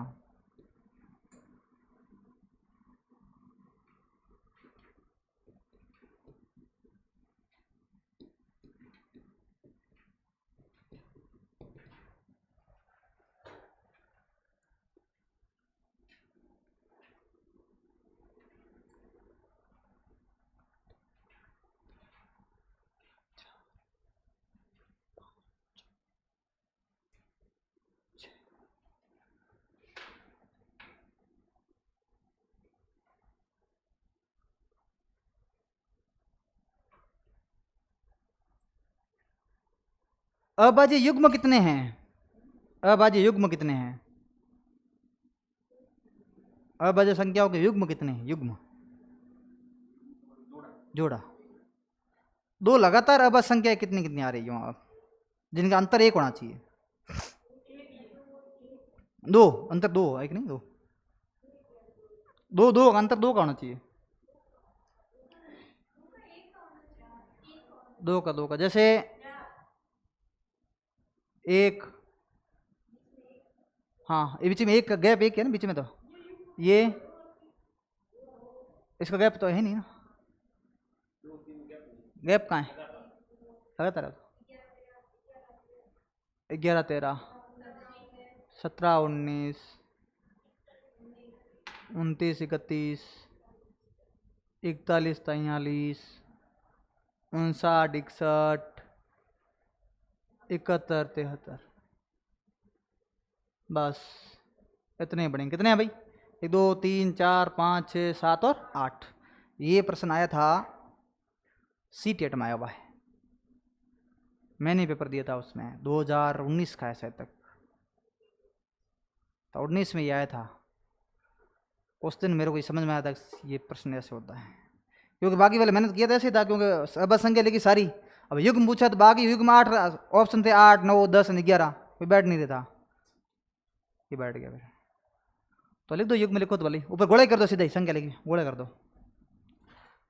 अभाज्य युग्म कितने हैं? अभाज्य युग्म कितने हैं? अभाज्य संख्याओं के युग्म कितने हैं? युग्म, जोड़ा। दो लगातार अभाज्य संख्या कितनी कितनी आ रही है आप, जिनका अंतर 1 होना चाहिए? 2 अंतर, 2 एक नहीं, 2 2 2 अंतर 2 का होना चाहिए। 2 का जैसे 1, हाँ ये बीच में 1 का गैप, 1 है ना बीच में, तो ये इसका गैप तो है नहीं ना। गैप कहाँ है? लगातार 11 13 17 19 29 31 41 43 59 61 71 73, बस इतने ही बढ़ेंगे। कितने हैं भाई? 1 2 3 4 5 6 7 और 8। ये प्रश्न आया था सी टेट में, आया हुआ है, मैंने पेपर दिया था उसमें, 2019 का है शायद तक, तो 19 में ये आया था। उस दिन मेरे को ये समझ में आया था ये प्रश्न ऐसे होता है, क्योंकि बाकी वाले मेहनत किया था ऐसे था, क्योंकि अभाज्य संख्या लेकिन सारी। अब युग्म पूछा तो बाकी युग्म 8 ऑप्शन थे, 8 9 10 11, कोई बैठ नहीं रहता, ये बैठ गया फिर। तो लिख दो युग्म, लिखो तो भले ऊपर गोले कर दो, सीधा ही संख्या लिखी गोले कर दो,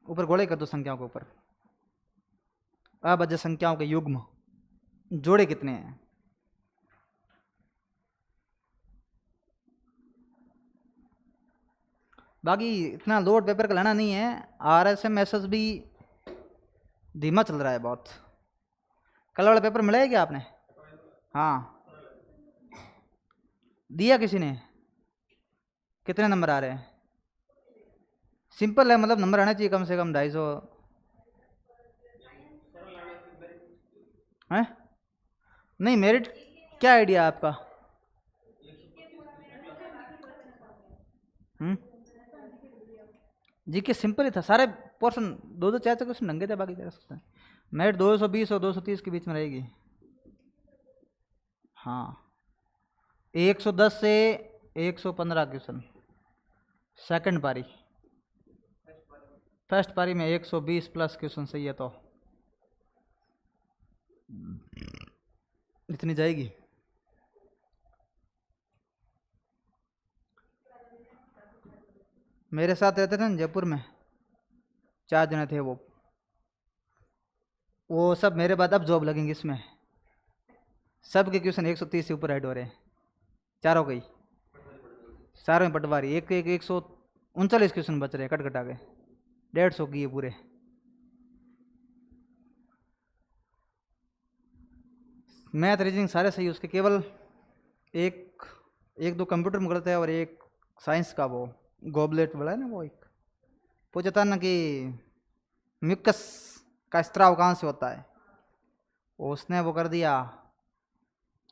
ऊपर गोले कर दो संख्याओं के ऊपर। अभाज्य संख्याओं के युग्म जोड़े कितने हैं? बाकी इतना लोड पेपर का लेना नहीं है। RSMSS भी धीमा चल रहा है बहुत। कल वाला पेपर मिला है क्या आपने? हाँ, दिया किसी ने? कितने नंबर आ रहे हैं? सिंपल है, मतलब नंबर आना चाहिए कम से कम 250 है। नहीं, मेरिट क्या आइडिया आपका? जीके सिंपल ही था, सारे पोर्शन 2 2 4 4 क्वेश्चन ढंगे थे, बाकी क्या सकते हैं। मेरिट 220 और 230 के बीच में रहेगी। हाँ, 110 से 115 क्वेश्चन सेकंड पारी, फर्स्ट पारी में 120 प्लस क्वेश्चन, सही है, तो इतनी जाएगी। मेरे साथ रहते थे ना जयपुर में, 4 जने थे वो सब मेरे बाद अब जॉब लगेंगे इसमें। सब के क्वेश्चन 130 से ऊपर ऐड हो रहे हैं, चारों के ही, सारों में पटवारी। एक 139 क्वेश्चन बच रहे हैं, कट कटा के 150 की है पूरे। मैथ रीजनिंग सारे सही, उसके केवल एक एक दो कंप्यूटर में गलत है और एक साइंस का वो गोबलेट वाला है ना, वो एक पूछा था ना कि म्यूकस का स्त्राव कहाँ से होता है, उसने वो कर दिया,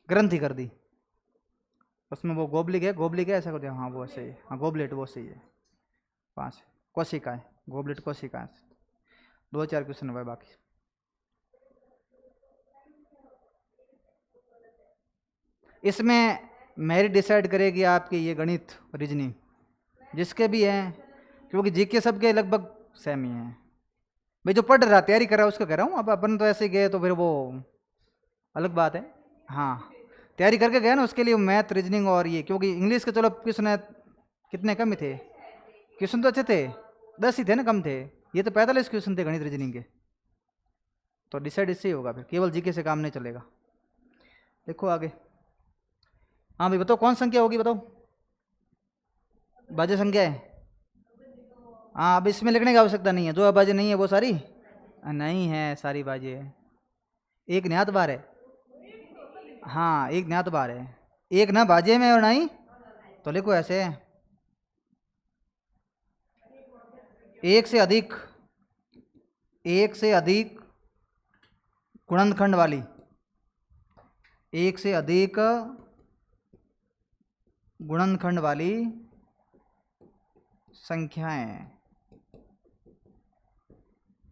ग्रंथि कर दी, उसमें वो गोबलिक है ऐसा कर दिया। हाँ वो सही है, हाँ गोबलेट वो सही है। 5 कोशिका है, गोबलेट कोशिका है। 2-4 क्वेश्चन हुआ बाकी। इसमें मेरिट डिसाइड करेगी आपकी ये गणित रीजनिंग जिसके भी हैं, क्योंकि जीके सबके लगभग सेम ही हैं। भाई जो पढ़ रहा तैयारी कर रहा है उसका कह रहा हूँ, अब अपन तो ऐसे गए तो फिर वो अलग बात है। हाँ तैयारी करके गया ना, उसके लिए मैथ रीजनिंग और ये, क्योंकि इंग्लिश के चलो क्वेश्चन कितने कम ही थे, क्वेश्चन तो अच्छे थे, 10 ही थे ना, कम थे। ये तो 45 क्वेश्चन थे गणित रीजनिंग के, तो डिसाइड इससे ही होगा, फिर केवल जीके से काम नहीं चलेगा। देखो आगे। हाँ भाई बताओ कौन संख्या होगी, बताओ। भाज्य संख्या है। हाँ अब इसमें लिखने की आवश्यकता नहीं है, जो अभाज्य नहीं है वो सारी नहीं है, सारी भाज्य है। एक ज्ञात बार है, हाँ एक ज्ञात बार है, एक ना भाज्य में और ना ही, तो लिखो ऐसे, एक से अधिक गुणनखंड वाली, एक से अधिक गुणनखंड वाली संख्याएं,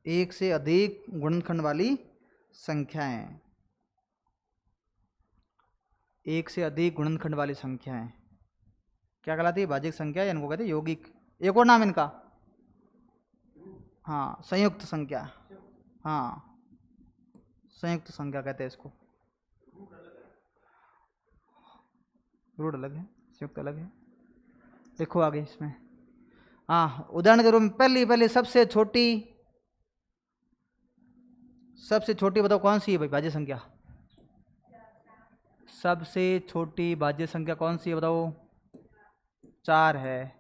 एक से अधिक गुणनखंड वाली संख्याएं, एक से अधिक गुणनखंड वाली संख्याएं क्या कहलाती है, भाज्यिक संख्या, या इनको कहते हैं यौगिक। एक और नाम इनका, हाँ संयुक्त संख्या, हाँ संयुक्त संख्या कहते हैं इसको। रूट अलग है, संयुक्त अलग है। देखो आगे इसमें, हाँ उदाहरण के रूप में पहली सबसे छोटी बताओ कौन सी है भाई भाज्य संख्या, सबसे छोटी भाज्य संख्या कौन सी है बताओ, 4 है।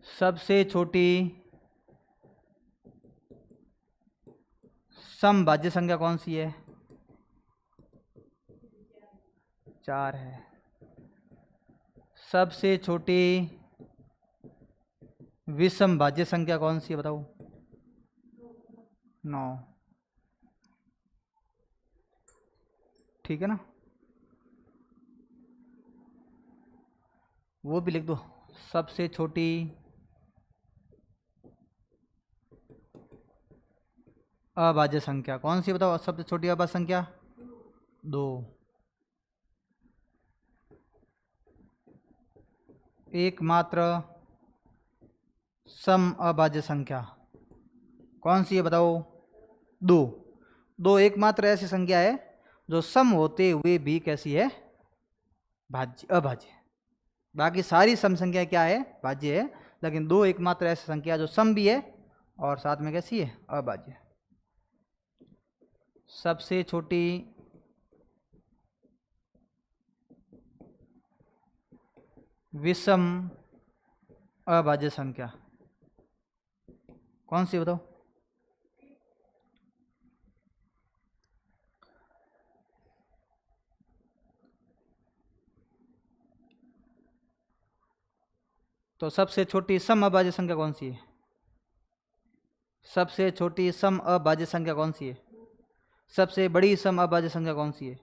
सबसे छोटी सम भाज्य संख्या कौन सी है, 4 है। सबसे छोटी विषम भाज्य संख्या कौन सी है बताओ, 9। ठीक है ना, वो भी लिख दो। सबसे छोटी अभाज्य संख्या कौन सी बताओ, सबसे छोटी अभाज्य संख्या 2। एकमात्र सम अभाज्य संख्या कौन सी है बताओ, 2 एकमात्र ऐसी संख्या है जो सम होते हुए भी कैसी है, अभाज्य। बाकी सारी सम संख्या क्या है, भाज्य है, लेकिन 2 एकमात्र ऐसी संख्या जो सम भी है और साथ में कैसी है, अभाज्य। सबसे छोटी विषम अभाज्य संख्या कौन सी बताओ, तो सबसे छोटी सम अभाज्य संख्या कौन सी है, सबसे छोटी सम अभाज्य संख्या कौन सी है, सबसे बड़ी सम अभाज्य संख्या कौन सी है,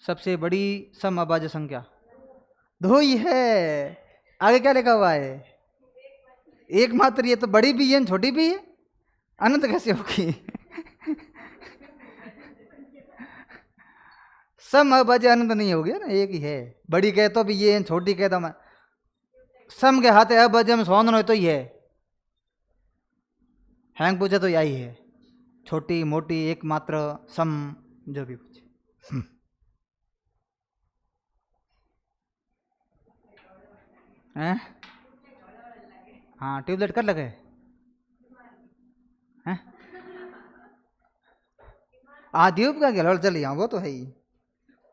सबसे बड़ी सम अभाज्य संख्या 2 ही है। आगे क्या लिखा हुआ है, एकमात्र, ये तो बड़ी भी है छोटी भी है, अनंत कैसे होगी सम अभाज्य अनंत नहीं होगी ना, एक ही है। बड़ी कहे तो भी ये है, छोटी कहे तो सम के हाथ अभाज्य में सौंदन हो तो ये है, हैंग पूछे तो यही है, छोटी मोटी एकमात्र सम जो भी पूछे। हैं, हाँ ट्यूबलाइट कर लगे हैं, ट्यूब का क्या चल, यहाँ वो तो है ही,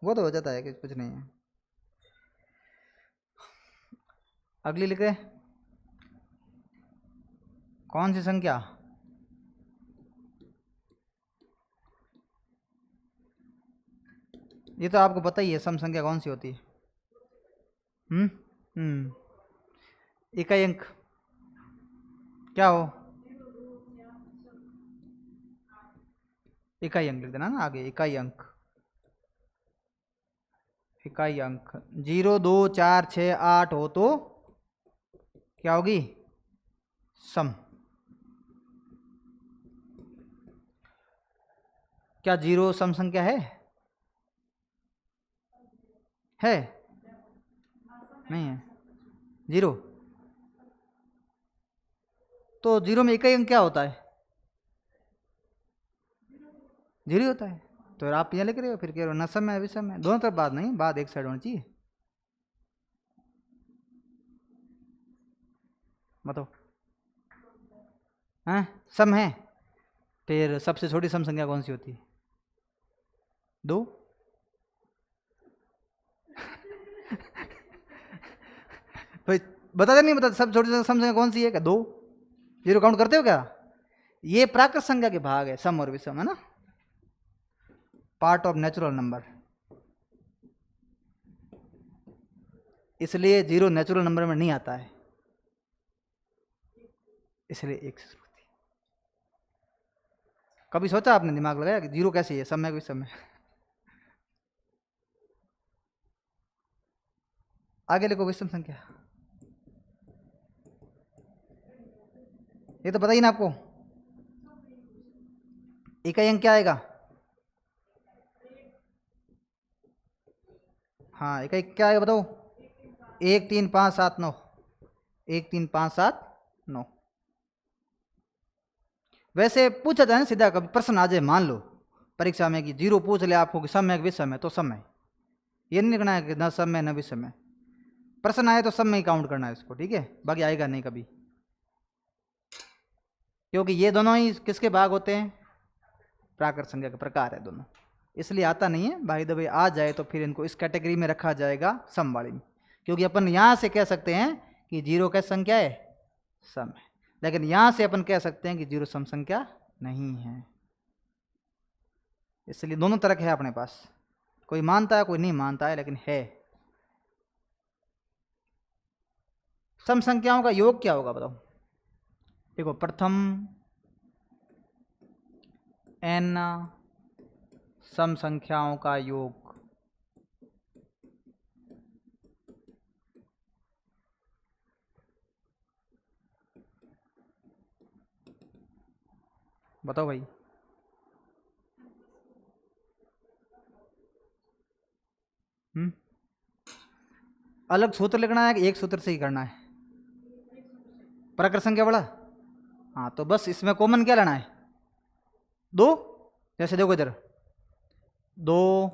वो तो हो जाता है कि कुछ नहीं है। अगली लिखे, कौन सी संख्या, ये तो आपको पता ही है सम संख्या कौन सी होती है। इकाई अंक क्या हो, इकाई अंक लिख देना ना आगे, इकाई अंक। इकाई अंक 0 2 4 6 8 हो तो क्या होगी, सम। क्या 0 सम संख्या है? नहीं है 0। तो 0 में इकाई अंक क्या होता है? 0 होता है। तो आप यहाँ लिख रहे हो, फिर कह रहे हो न सम है विषम है। दोनों तरफ बात नहीं, बात एक साइड होनी चाहिए। बताओ। हाँ सम है, फिर सबसे छोटी सम संख्या कौन सी होती है? 2। भाई बता दे, नहीं बता, सब छोटी सम संख्या कौन सी है? क्या 2? 0 काउंट करते हो क्या? ये प्राकृत संख्या के भाग है, सम और विषम, है ना, पार्ट ऑफ नेचुरल नंबर। इसलिए 0 नेचुरल नंबर में नहीं आता है, इसलिए 1 से शुरू होती है। कभी सोचा आपने, दिमाग लगाया कि 0 कैसे है, सम है विषम है? आगे लिखो विषम संख्या। ये तो पता ही ना आपको। इकाई अंक क्या आएगा? हाँ इकाई क्या आएगा बताओ? 1 3 5 7 9। 1 3 5 7 9। वैसे पूछा जाए ना सीधा, कभी प्रश्न आ जाए मान लो परीक्षा में कि 0 पूछ ले आपको कि सम है कि विषम है, तो सम है। ये नहीं लिखना है कि न सम है न विषम है। प्रश्न आए तो सम में ही काउंट करना है इसको, ठीक है, बाकी आएगा नहीं कभी, क्योंकि ये दोनों ही किसके भाग होते हैं? प्राकृत संख्या के प्रकार है दोनों, इसलिए आता नहीं है। भाई दबे आ जाए तो फिर इनको इस कैटेगरी में रखा जाएगा सम वाली में, क्योंकि अपन यहाँ से कह सकते हैं कि 0 क्या संख्या है? सम है। लेकिन यहाँ से अपन कह सकते हैं कि 0 सम संख्या नहीं है। इसलिए दोनों तरह है अपने पास, कोई मानता है कोई नहीं मानता है, लेकिन है। सम संख्याओं का योग क्या होगा बताओ? देखो, प्रथम n सम संख्याओं का योग बताओ भाई। अलग सूत्र लिखना है कि एक सूत्र से ही करना है? प्राकृत संख्या बड़ा, हाँ तो बस इसमें कॉमन क्या लेना है? 2। जैसे देखो इधर 2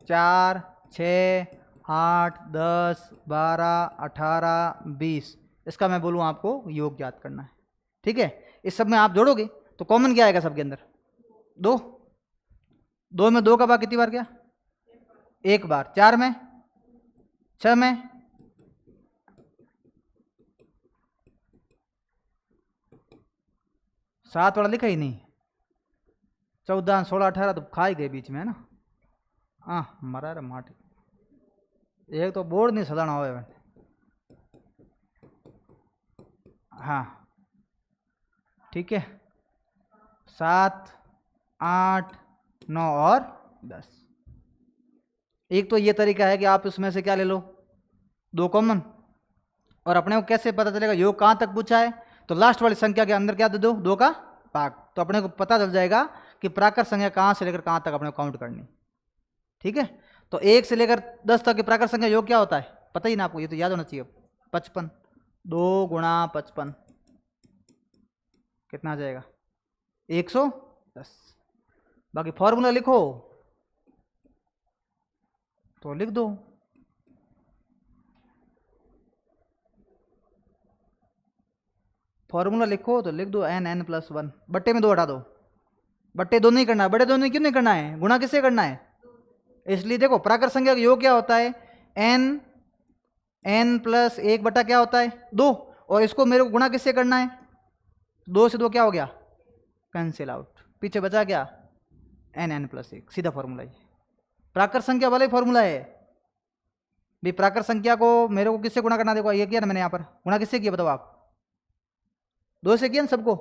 4 6 8 10 12 18 20, इसका मैं बोलूँ आपको योग याद करना है, ठीक है। इस सब में आप जोड़ोगे तो कॉमन क्या आएगा सबके अंदर? 2। 2 में 2 का भाग कितनी बार गया? 1 बार। 4 में, 6 में, 7 वाला लिखा ही नहीं। 14 16 18 तो खा ही गए बीच में, है ना। हाँ मरा रे माटी, एक तो बोर्ड नहीं सदाना हो। हाँ ठीक है, 7 8 9 और 10। एक तो ये तरीका है कि आप उसमें से क्या ले लो, 2 कॉमन। और अपने को कैसे पता चलेगा योग कहाँ तक पूछा है? तो लास्ट वाली संख्या के अंदर क्या दे दो, 2 का भाग, तो अपने को पता चल जाएगा कि प्राकृत संख्या कहाँ से लेकर कहाँ तक अपने को काउंट करनी, ठीक है। तो 1 से लेकर 10 तक की प्राकृत संख्या योग क्या होता है पता ही ना आपको, ये तो याद होना चाहिए। 55, 2 गुणा 55 कितना आ जाएगा? 110। बाकी फॉर्मूला लिखो तो लिख दो, फॉर्मूला लिखो तो लिख दो n+1। बट्टे में 2 हटा दो, बट्टे 2 नहीं करना है। बड़े 2 नहीं क्यों नहीं करना है? गुणा किससे करना है? इसलिए देखो प्राकृत संख्या का योग क्या होता है? n+1 बटा क्या होता है? 2। और इसको मेरे को गुणा किससे करना है? 2 से 2 क्या हो गया? Cancel out. पीछे बचा क्या? n+1, सीधा फॉर्मूला है। प्राकृत संख्या वाला ही फॉर्मूला है भाई। प्राकृत संख्या को मेरे को किससे गुणा करना, देखो ये किया ना मैंने, यहाँ पर गुणा किससे किया बताओ आप, 2 से किया ना सबको,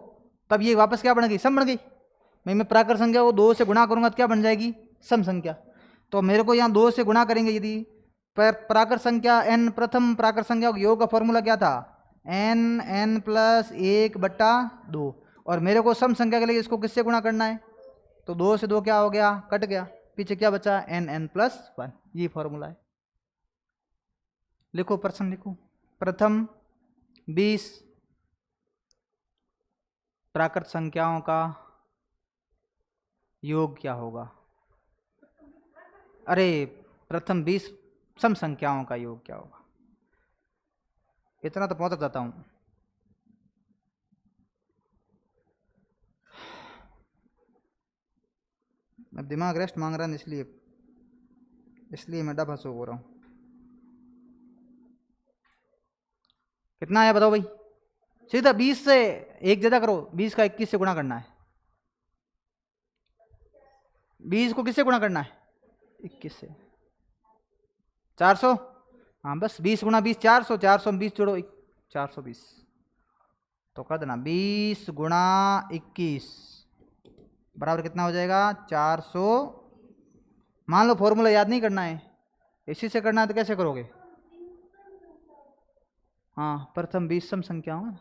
तब ये वापस क्या बन गई, सम बन गई। मैं प्राकृत संख्या को 2 से गुणा करूंगा तो क्या बन जाएगी, सम संख्या। तो मेरे को यहाँ 2 से गुणा करेंगे यदि प्राकृत संख्या n, प्रथम प्राकृत संख्या योग का फॉर्मूला क्या था, n+1/2, और मेरे को सम संख्या के लिए इसको किससे गुणा करना है, तो 2 से 2 क्या हो गया, कट गया, पीछे क्या बचा, n+1। ये फॉर्मूला है। लिखो प्रश्न लिखो, प्रथम 20 प्राकृत संख्याओं का योग क्या होगा। अरे प्रथम 20 सम संख्याओं का योग क्या होगा, इतना तो पहुंच जाता हूं। अब दिमाग रेस्ट मांग रहा है, इसलिए मैं डबा सो हो रहा हूं। कितना आया बताओ भाई, सीधा 20 से 1 ज्यादा करो, 20 का 21 से गुणा करना है, 20 को किससे गुणा करना है, 21 से, 400। हाँ बस 20 गुणा 20 400, 400 में 20 जोड़ो 420, तो कर देना 20 गुणा 21 बराबर कितना हो जाएगा, 400। मान लो फॉर्मूला याद नहीं करना है, इसी से करना है तो कैसे करोगे, हाँ प्रथम 20 सम संख्या हो,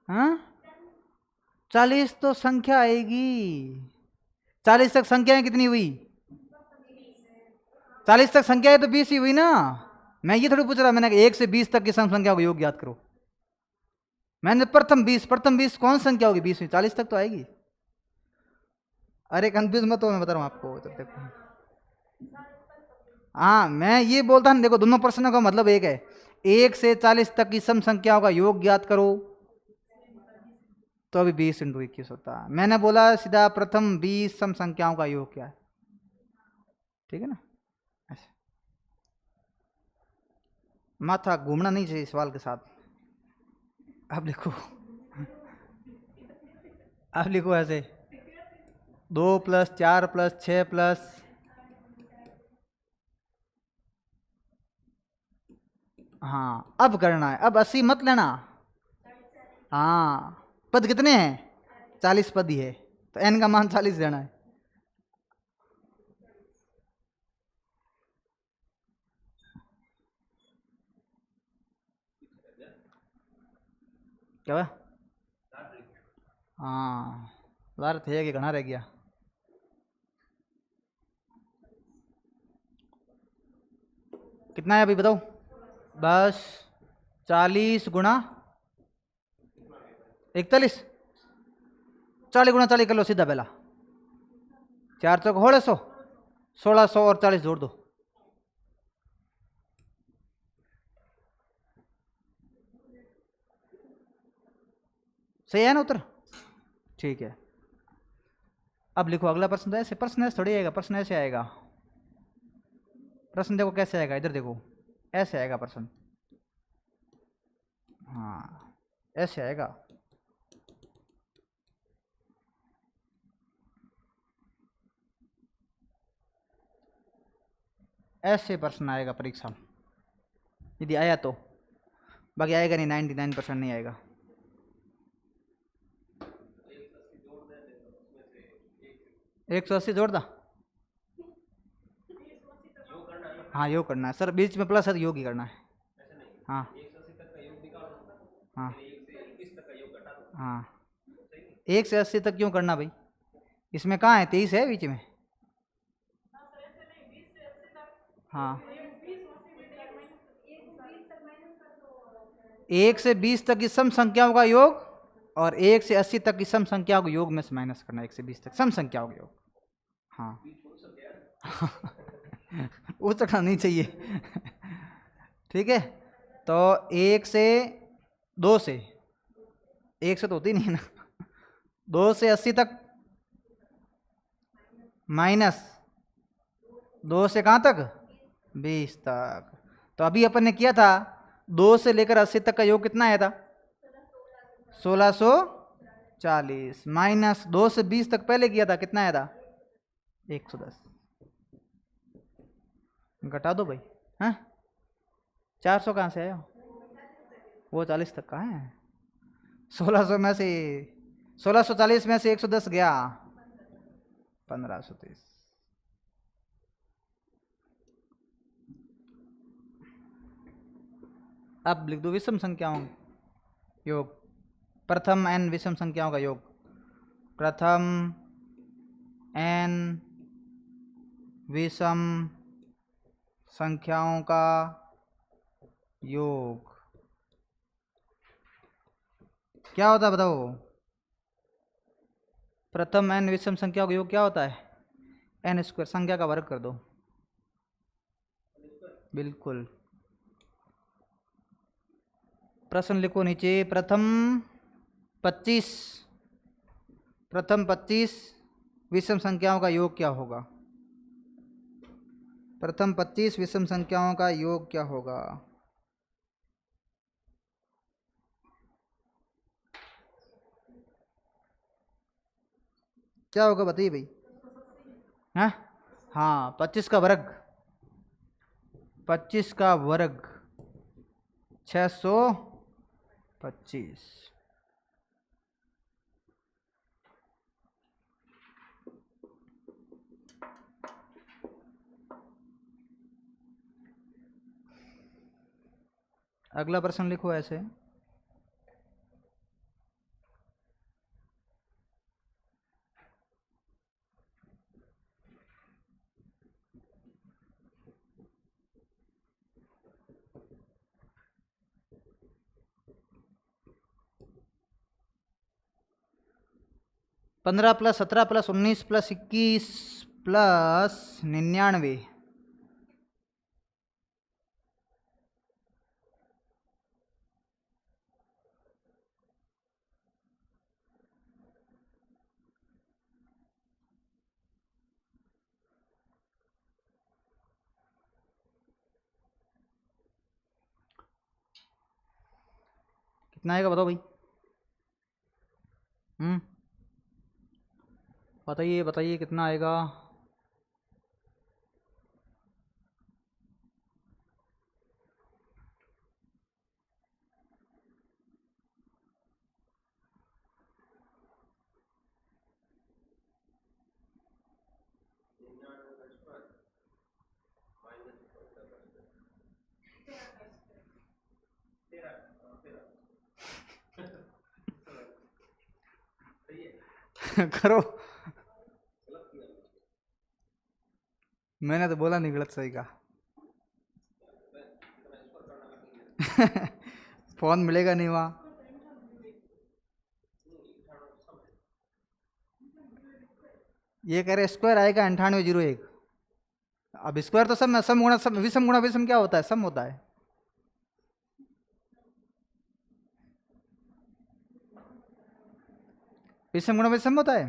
हाँ 40 तो संख्या आएगी, 40 तक संख्याएं कितनी हुई, 40 तक संख्याएं तो 20 ही हुई ना। मैं ये थोड़ी पूछ रहा, मैंने 1 से 20 तक की सम संख्या को योग याद करो, मैंने प्रथम 20 कौन संख्या होगी, 20 में 40 तक तो आएगी। अरे कंफ्यूज मत हो, मैं बता रहा हूँ आपको, तो देखो हाँ मैं ये बोलता हूँ, देखो दोनों प्रश्नों का मतलब एक है, 1 से 40 तक की सम संख्याओं का योग ज्ञात करो, तो अभी 20 × 21 होता है। मैंने बोला सीधा प्रथम 20 सम संख्याओं का योग क्या है, ठीक है ना। ऐसे माथा घूमना नहीं चाहिए सवाल के साथ। अब लिखो, अब लिखो ऐसे 2 + 4 + 6 + हाँ अब करना है, अब 80 मत लेना। हाँ पद कितने हैं, 40 पद ही है, तो n का मान 40 देना है। क्या हुआ, हाँ लार थे कि घना रह गया। कितना है अभी बताओ, बस 40 गुणा 41, 40 गुणा 40 कर लो सीधा, पहला 4 चौक 1600, 1600 और 40 जोड़ दो, सही है ना उत्तर, ठीक है। अब लिखो अगला प्रश्न, तो ऐसे प्रश्न ऐसे थोड़ी आएगा, प्रश्न ऐसे आएगा, प्रश्न देखो कैसे आएगा, इधर देखो ऐसे आएगा प्रश्न, हाँ ऐसे आएगा, ऐसे प्रश्न आएगा परीक्षा में, यदि आया तो, बाकी आएगा नहीं, 99% नहीं आएगा। एक 180 जोड़ दा, हाँ योग करना है सर, बीच में प्लस है तो योग ही करना है, हाँ हाँ हाँ 1 से 80 तक क्यों करना भाई, इसमें कहाँ है 23 है बीच में, हाँ 1 से 20 तक की सम संख्याओं का योग और 1 से 80 तक की सम संख्याओं को योग में से माइनस करना, 1 से 20 तक सम संख्याओं का योग, हाँ उचकना नहीं चाहिए ठीक है। तो 1 से 2 से, 1 से तो होती नहीं ना, 2 से 80 तक माइनस 2 से कहाँ तक, 20 तक। तो अभी अपन ने किया था 2 से लेकर 80 तक का योग कितना आया था, 1640 माइनस 2 से 20 तक पहले किया था, कितना आया था? 110। घटा दो भाई। हाँ 400 कहाँ से आया? वो 40 तक का है। 1600 में से 1640 में से 110 गया, 1530। अब लिख दो विषम संख्याओं योग। प्रथम n विषम संख्याओं का योग। प्रथम n विषम संख्याओं का योग क्या होता है बताओ? प्रथम n विषम संख्याओं का योग क्या होता है? n स्क्वायर, संख्या का वर्ग कर दो। बिल्कुल। प्रश्न लिखो नीचे। प्रथम 25 विषम संख्याओं का योग क्या होगा? प्रथम 25 विषम संख्याओं का योग क्या होगा? क्या होगा बताइए भाई। हाँ हाँ 25 का वर्ग, 25 का वर्ग 625। अगला प्रश्न लिखो ऐसे। पंद्रह प्लस 17 प्लस 19 प्लस 21 प्लस 99। कितना आएगा बताओ भाई। बताइए बताइए कितना आएगा। करो। मैंने तो बोला नहीं गलत सही का। फोन मिलेगा नहीं वहाँ। ये कह रहे स्क्वायर आएगा 9801। अब स्क्वायर तो सम गुणा सम, विषम गुणा विषम क्या होता है? सम होता है। विषम गुणा विषम होता है,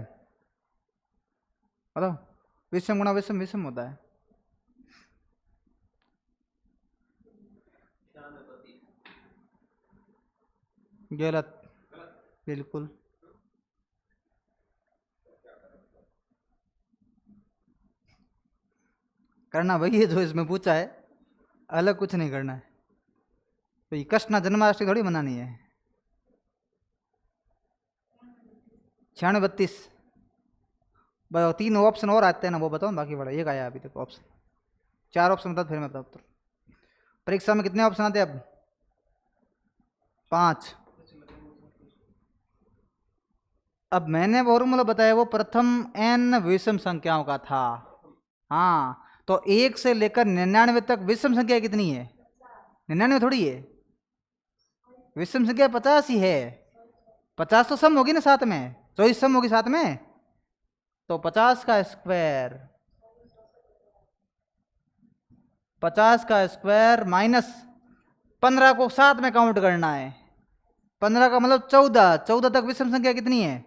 बताओ। विषम गुणा विषम विषम होता है। गलत। बिल्कुल। करना वही है जो इसमें पूछा है, अलग कुछ नहीं करना है। तो ये कृष्ण जन्माष्टमी थोड़ी मनानी है। 96 32। बताओ 3 ऑप्शन और आते हैं ना, वो बताओ बाकी बड़ा एक आया अभी तक ऑप्शन। 4 ऑप्शन बता फिर मैं बताता हूँ। परीक्षा में कितने ऑप्शन आते हैं अब? 5। अब मैंने फॉर्मूला बताया वो प्रथम n विषम संख्याओं का था। हाँ तो 1 से लेकर 99 तक विषम संख्या कितनी है? 99 थोड़ी है। विषम संख्या 50 ही है। 50 तो सम होगी ना साथ में, 24 सम होगी साथ में। तो 50 का स्क्वायर, 50 का स्क्वायर माइनस 15 को साथ में काउंट करना है। 15 का मतलब 14, 14 तक विषम संख्या कितनी है?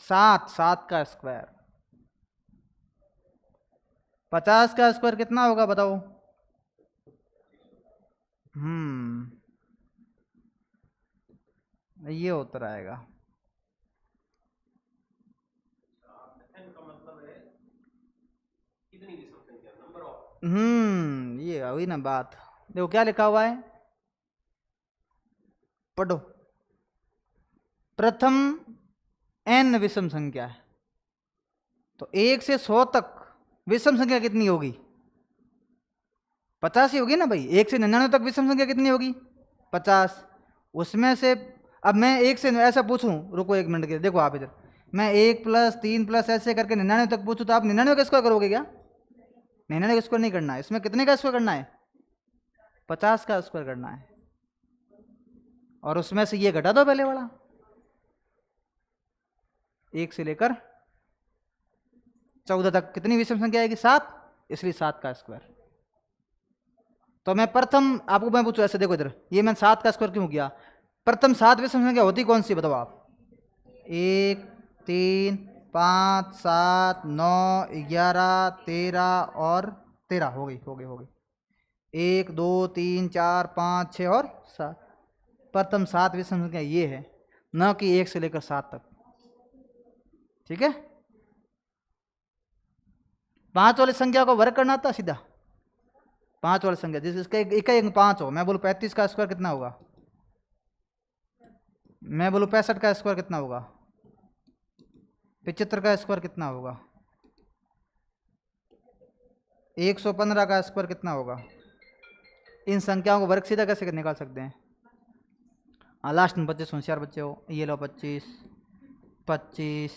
7, 7 का स्क्वायर। 50 का स्क्वायर कितना होगा बताओ? ये उत्तर आएगा। ये हुई ना बात। देखो क्या लिखा हुआ है, पढ़ो। प्रथम n विषम संख्या है, तो 1 से 100 तक विषम संख्या कितनी होगी? 50 ही होगी ना भाई। 1 से 99 तक विषम संख्या कितनी होगी? 50। उसमें से अब मैं 1 से ऐसा पूछूं, रुको 1 मिनट के, देखो आप इधर, मैं 1 प्लस 3 प्लस ऐसे करके 99 तक पूछूं, तो आप 99 का स्क्वायर करोगे क्या? 99 का स्क्वायर नहीं करना है। इसमें कितने का स्क्वायर करना है? 50 का स्क्वायर करना है। और उसमें से ये घटा दो पहले वाला, 1 से लेकर 14 तक कितनी विषम संख्या आएगी? 7, इसलिए 7 का स्क्वायर। तो मैं प्रथम आपको मैं पूछूं ऐसे, देखो इधर, ये मैंने 7 का स्क्वायर क्यों किया? प्रथम 7 विषम संख्या होती कौन सी बताओ आप? 1, 3, 5, 7, 9, 11, 13 और 13 हो गई, हो गई, हो गई। 1, 2, 3, 4, 5, 6 और 7। प्रथम 7 विषम संख्या ये है, न कि 1 से लेकर 7 तक। ठीक है। 5 वाली संख्या को वर्ग करना था सीधा। 5 वाली संख्या जिस इसका एक 5 हो, मैं बोलूँ 35 का स्क्वायर कितना होगा? मैं बोलूँ 65 का स्क्वायर कितना होगा? 75 का स्क्वायर कितना होगा? 115 का स्क्वायर कितना होगा? इन संख्याओं को वर्ग सीधा कैसे निकाल सकते हैं? हाँ, लास्ट में 25 होशियार बच्चे हो, ये लो 25, 25,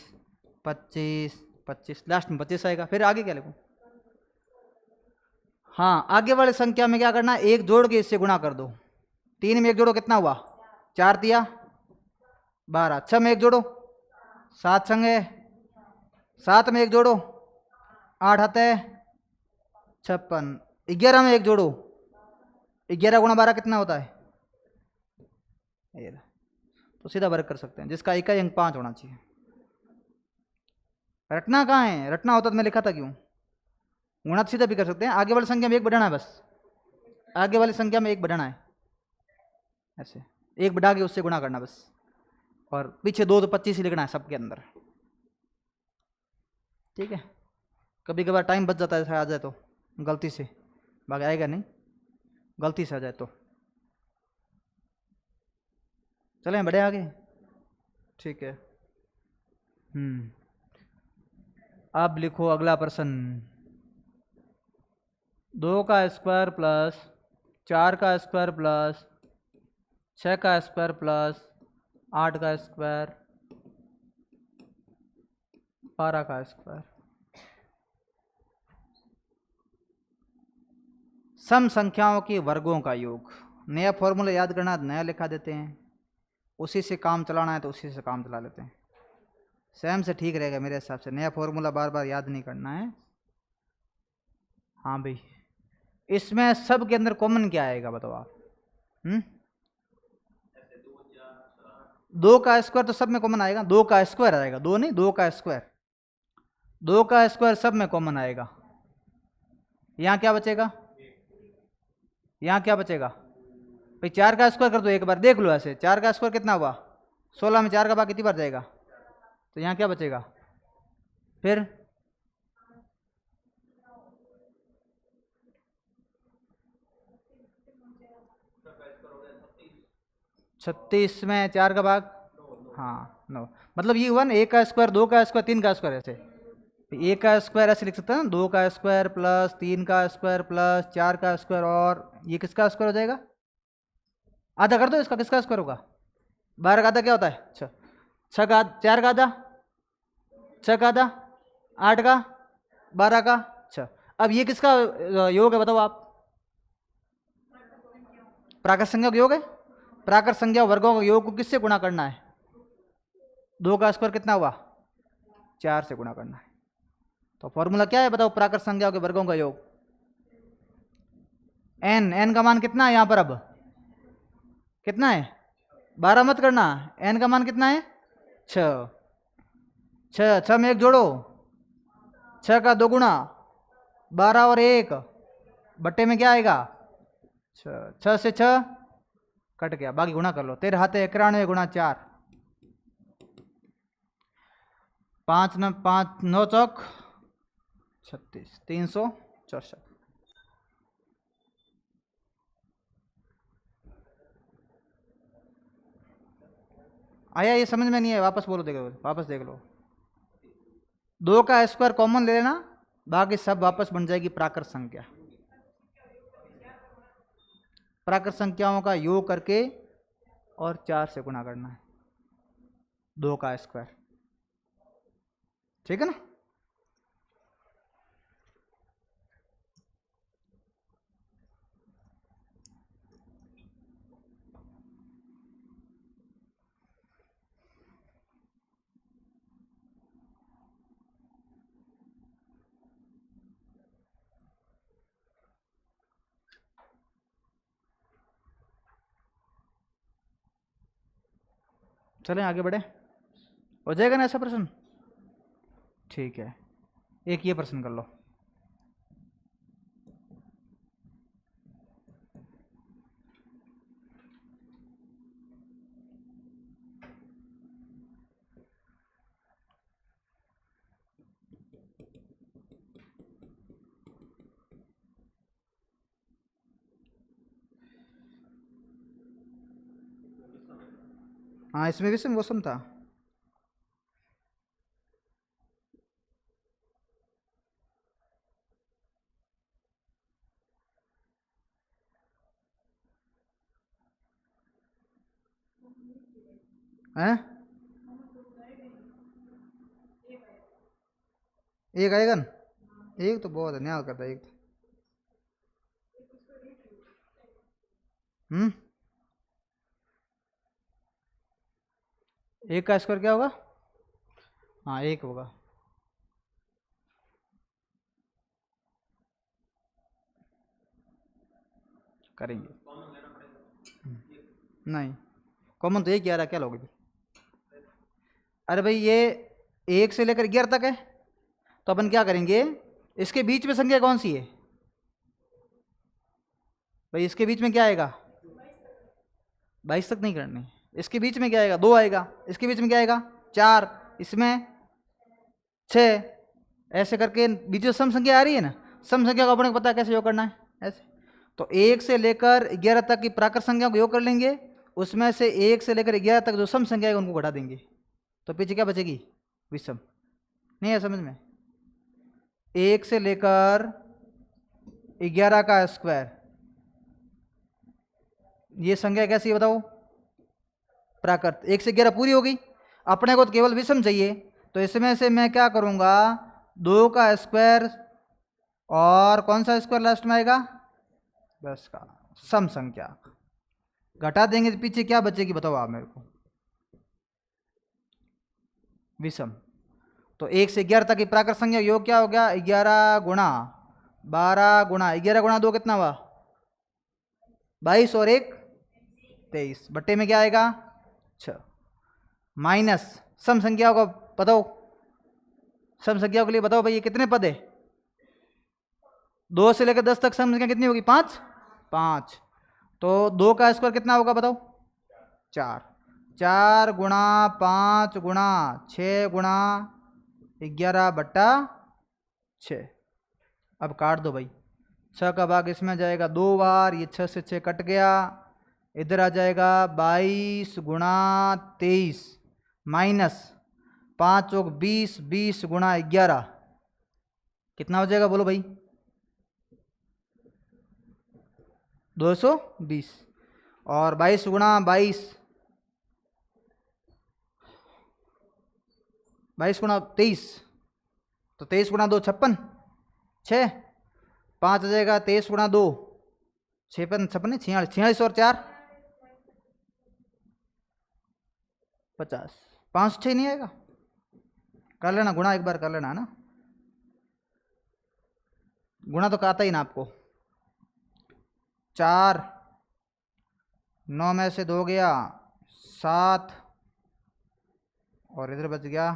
25, 25, लास्ट में 25 आएगा। फिर आगे क्या लिखूं? हाँ, आगे वाली संख्या में क्या करना है? 1 जोड़ के इससे गुणा कर दो। 3 में 1 जोड़ो, कितना हुआ? 4 दिया 12। 6 में 1 जोड़ो, 7 संगे। 7 में 1 जोड़ो, 8 आते हैं 56। 11 में 1 जोड़ो, 11 गुणा 12 कितना होता है? तो सीधा वर्ग कर सकते हैं, जिसका इकाई अंक 5 होना चाहिए। रटना कहाँ है? रटना होता तो मैं लिखा था क्यों? गुणा सीधा भी कर सकते हैं। आगे वाली संख्या में 1 बढ़ाना है, बस आगे वाली संख्या में 1 बढ़ाना है, ऐसे 1 बढ़ा के उससे गुणा करना बस। और पीछे 2 तो 25 ही लिखना है सबके अंदर। ठीक है। कभी कभार टाइम बच जाता है, आ जाए तो गलती से, बाकी आएगा नहीं, गलती से आ जाए तो। चलें बढ़े आगे। ठीक है। अब लिखो अगला प्रश्न। 2 का स्क्वायर प्लस 4 का स्क्वायर प्लस 6 का स्क्वायर प्लस 8 का स्क्वायर 12 का स्क्वायर। सम संख्याओं के वर्गों का योग। नया फॉर्मूला याद करना, नया लिखा देते हैं, उसी से काम चलाना है तो उसी से काम चला लेते हैं। सेम से ठीक रहेगा मेरे हिसाब से, नया फॉर्मूला बार बार याद नहीं करना है। हाँ भाई, इसमें सब के अंदर कॉमन क्या आएगा बताओ आप? 2 का स्क्वायर तो सब में कॉमन आएगा। 2 का स्क्वायर आएगा, 2 नहीं, 2 का स्क्वायर। 2 का स्क्वायर सब में कॉमन आएगा। यहाँ क्या बचेगा? यहाँ क्या बचेगा भाई? 4 का स्क्वायर कर दो एक बार, देख लो ऐसे। 4 का स्क्वायर कितना हुआ? 16 में 4 का भाग कितनी बार जाएगा? तो यहाँ क्या बचेगा फिर? 36 में 4 का भाग, हाँ 9। मतलब ये हुआ ना, 1 का स्क्वायर, 2 का स्क्वायर, 3 का स्क्वायर। ऐसे 1 का स्क्वायर ऐसे लिख सकते हैं ना, 2 का स्क्वायर प्लस 3 का स्क्वायर प्लस 4 का स्क्वायर, और ये किसका स्क्वायर हो जाएगा? आधा कर दो इसका, किसका स्क्वायर होगा? 12 का आधा क्या होता है? 6। 6 का 4 का आधा, 6 का आधा 8 का, 12 का 6। अब ये किसका योग है बताओ आप? प्राकृत संख्या का योग है। प्राकृत संख्या वर्गों का योग को किससे गुणा करना है? 2 का स्क्वायर कितना हुआ? 4 से गुणा करना है। तो फॉर्मूला क्या है बताओ? प्राकृत संख्याओं के वर्गों का योग। n का मान कितना है यहां पर? अब कितना है? 12 मत करना, n का मान कितना है? 6। 6 में 1 जोड़ो, 6 का 2 गुणा 12 और 1 बट्टे में क्या आएगा? 6। 6 से 6 कट गया, बाकी गुणा कर लो। 13 हाथे 91 गुणा 4, 5 9 5 9 चौक 36, 364। आया? ये समझ में नहीं है, वापस बोलो, देखो वापस देख लो। 2 का स्क्वायर कॉमन ले लेना, बाकी सब वापस बन जाएगी प्राकृत संख्या। प्राकृत संख्याओं का योग करके और 4 से गुणा करना है, 2 का स्क्वायर, ठीक है ना। चलें आगे बढ़े, हो जाएगा ना ऐसा प्रश्न? ठीक है, एक ये प्रश्न कर लो। हाँ, इसमें भी से मौसम था। हैं? एक आएगा ना, एक तो बहुत है, न्याय करता है एक। एक का स्क्वायर क्या होगा? हाँ, एक होगा। करेंगे, नहीं कॉमन तो एक ही आ रहा, क्या लोगे फिर? अरे भाई ये 1 से लेकर 11 तक है, तो अपन क्या करेंगे, इसके बीच में संख्या कौन सी है भाई? इसके बीच में क्या आएगा? 22 तक नहीं करनी। इसके बीच में क्या आएगा? 2 आएगा। इसके बीच में क्या आएगा? 4। इसमें 6। ऐसे करके बीच में सम संख्या आ रही है ना, सम संख्या को अपने को पता है कैसे योग करना है, ऐसे। तो 1 से लेकर 11 तक की प्राकृत संख्या को योग कर लेंगे, उसमें से 1 से लेकर 11 तक जो सम संख्या है उनको घटा देंगे, तो पीछे क्या बचेगी? विषम। नहीं है समझ में? 1 से लेकर 11 का स्क्वायर, ये संख्या कैसी है बताओ? प्राकृत। 1 से 11 पूरी होगी, अपने को तो केवल विषम चाहिए, तो इसमें से मैं क्या करूंगा, 2 का स्क्वायर और कौन सा स्क्वायर लास्ट में आएगा? 10 का सम संख्या घटा देंगे, तो पीछे क्या बचेगी बताओ आप मेरे को? विषम। तो 1 से 11 तक की प्राकृत संख्या योग क्या हो गया? 11 गुणा 12 गुणा 11 गुणा 2 कितना हुआ? 22 और 1 23, बट्टे में क्या आएगा? 6। माइनस सम संख्याओं को बताओ, सम संख्याओं के लिए बताओ भाई ये कितने पद है? 2 से लेकर 10 तक सम संख्या कितनी होगी? 5। 5। तो 2 का स्क्वायर कितना होगा बताओ? 4। 4 गुणा 5 गुणा 6 गुणा 11 बट्टा 6। अब काट दो भाई, 6 का भाग इसमें जाएगा 2 बार, ये 6 से 6 कट गया, इधर आ जाएगा 22 गुणा 23 माइनस 5 चौक 20, 20 गुणा 11 कितना हो जाएगा बोलो भाई? 220। और 22 गुणा 22, 22 गुणा 23, तो 23 गुणा 2 56, 6 5 आ जाएगा, 23 गुणा 2 56 56 46, 46 और 4 50, 5 6 नहीं आएगा? कर लेना गुणा, एक बार कर लेना है ना, गुणा तो आता ही ना आपको। 4 9 में से 2 गया 7, और इधर बच गया,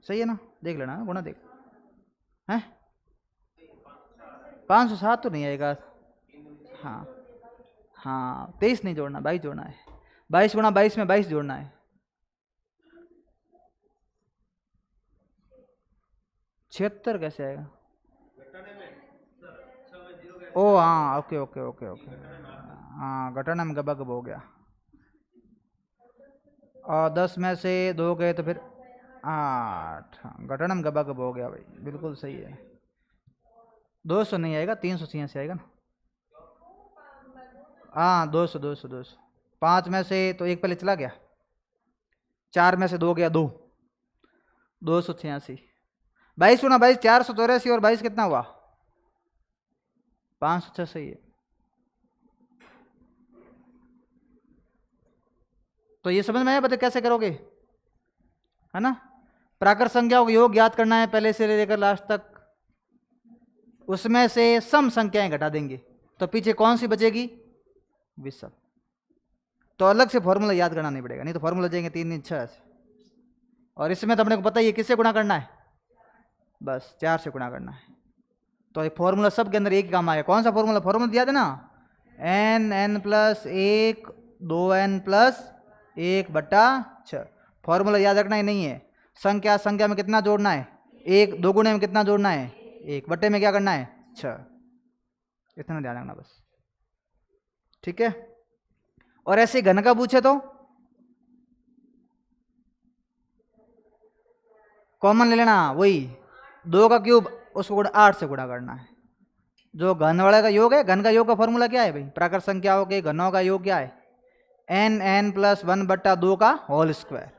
सही है ना? देख लेना गुणा, देख हैं 507 तो नहीं आएगा, हाँ हाँ, 23 नहीं जोड़ना, 22 जोड़ना है। 22 गुणा 22 में 22 जोड़ना है। 76 कैसे आएगा? ओ हाँ, ओके ओके ओके ओके, हाँ घटाना में गबा हो गया। और 10 में से 2 गए तो फिर 8, हाँ घटाना में गबा हो गया भाई, बिल्कुल सही है। 200 नहीं आएगा, 386 आएगा ना। हाँ 200 200 200। 5 में से तो एक पहले चला गया, 4 में से 2 गया, 2, 286। 22 गुना 22 484, और 22 कितना हुआ? 506, सही है। तो ये समझ में आया, बता कैसे करोगे, है ना। प्राकृत संख्याओं का योग याद करना है पहले से लेकर लास्ट तक, उसमें से सम संख्याएं घटा देंगे तो पीछे कौन सी बचेगी? विषम। तो अलग से फॉर्मूला याद करना नहीं पड़ेगा, नहीं तो फॉर्मूला जाएंगे 3 3 6 से। और इसमें तो अपने को पता ही है किससे गुणा करना है, बस 4 से गुणा करना है। तो ये फॉर्मूला सब के अंदर एक ही काम आएगा। कौन सा फॉर्मूला? फॉर्मूला दिया था ना, n+1 2n+1/6। फॉर्मूला याद रखना ही नहीं है। संख्या संख्या में कितना जोड़ना है? 1। 2 गुणे में कितना जोड़ना है? 1। बट्टे में क्या करना है? 6। इतना ध्यान रखना बस, ठीक है। और ऐसे घन का पूछे तो कॉमन ले लेना, वही 2 का क्यूब, उसको गुणा 8 से गुणा करना है। जो घन वाले का योग है, घन का योग का फॉर्मूला क्या है भाई? प्राकृत संख्याओं के घनों का योग क्या है? n+1/2 का होल स्क्वायर,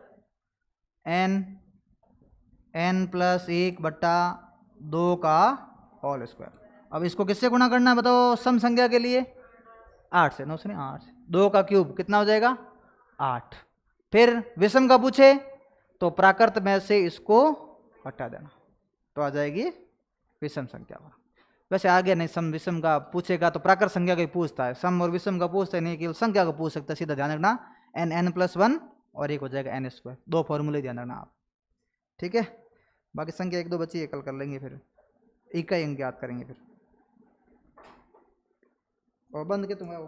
n+1/2 का होल स्क्वायर। अब इसको किससे गुणा करना है बताओ सम संख्या के लिए? 8 से। 9 से नहीं, 8 से। 2 का क्यूब कितना हो जाएगा? 8। फिर विषम का पूछे तो प्राकृत में से इसको हटा देना, तो आ जाएगी विषम संख्या। वैसे आगे नहीं, सम विषम का पूछेगा तो प्राकृत संख्या का ही पूछता है, सम और विषम का पूछता नहीं, केवल संख्या का पूछ सकता है। सीधा ध्यान रखना, n+1 और एक हो जाएगा n²। 2 फॉर्मूले ध्यान रखना आप, ठीक है। बाकी संख्या 1 2 बची है, कल कर लेंगे, फिर इकाई अंक याद करेंगे फिर। और बंद के तुम्हें वो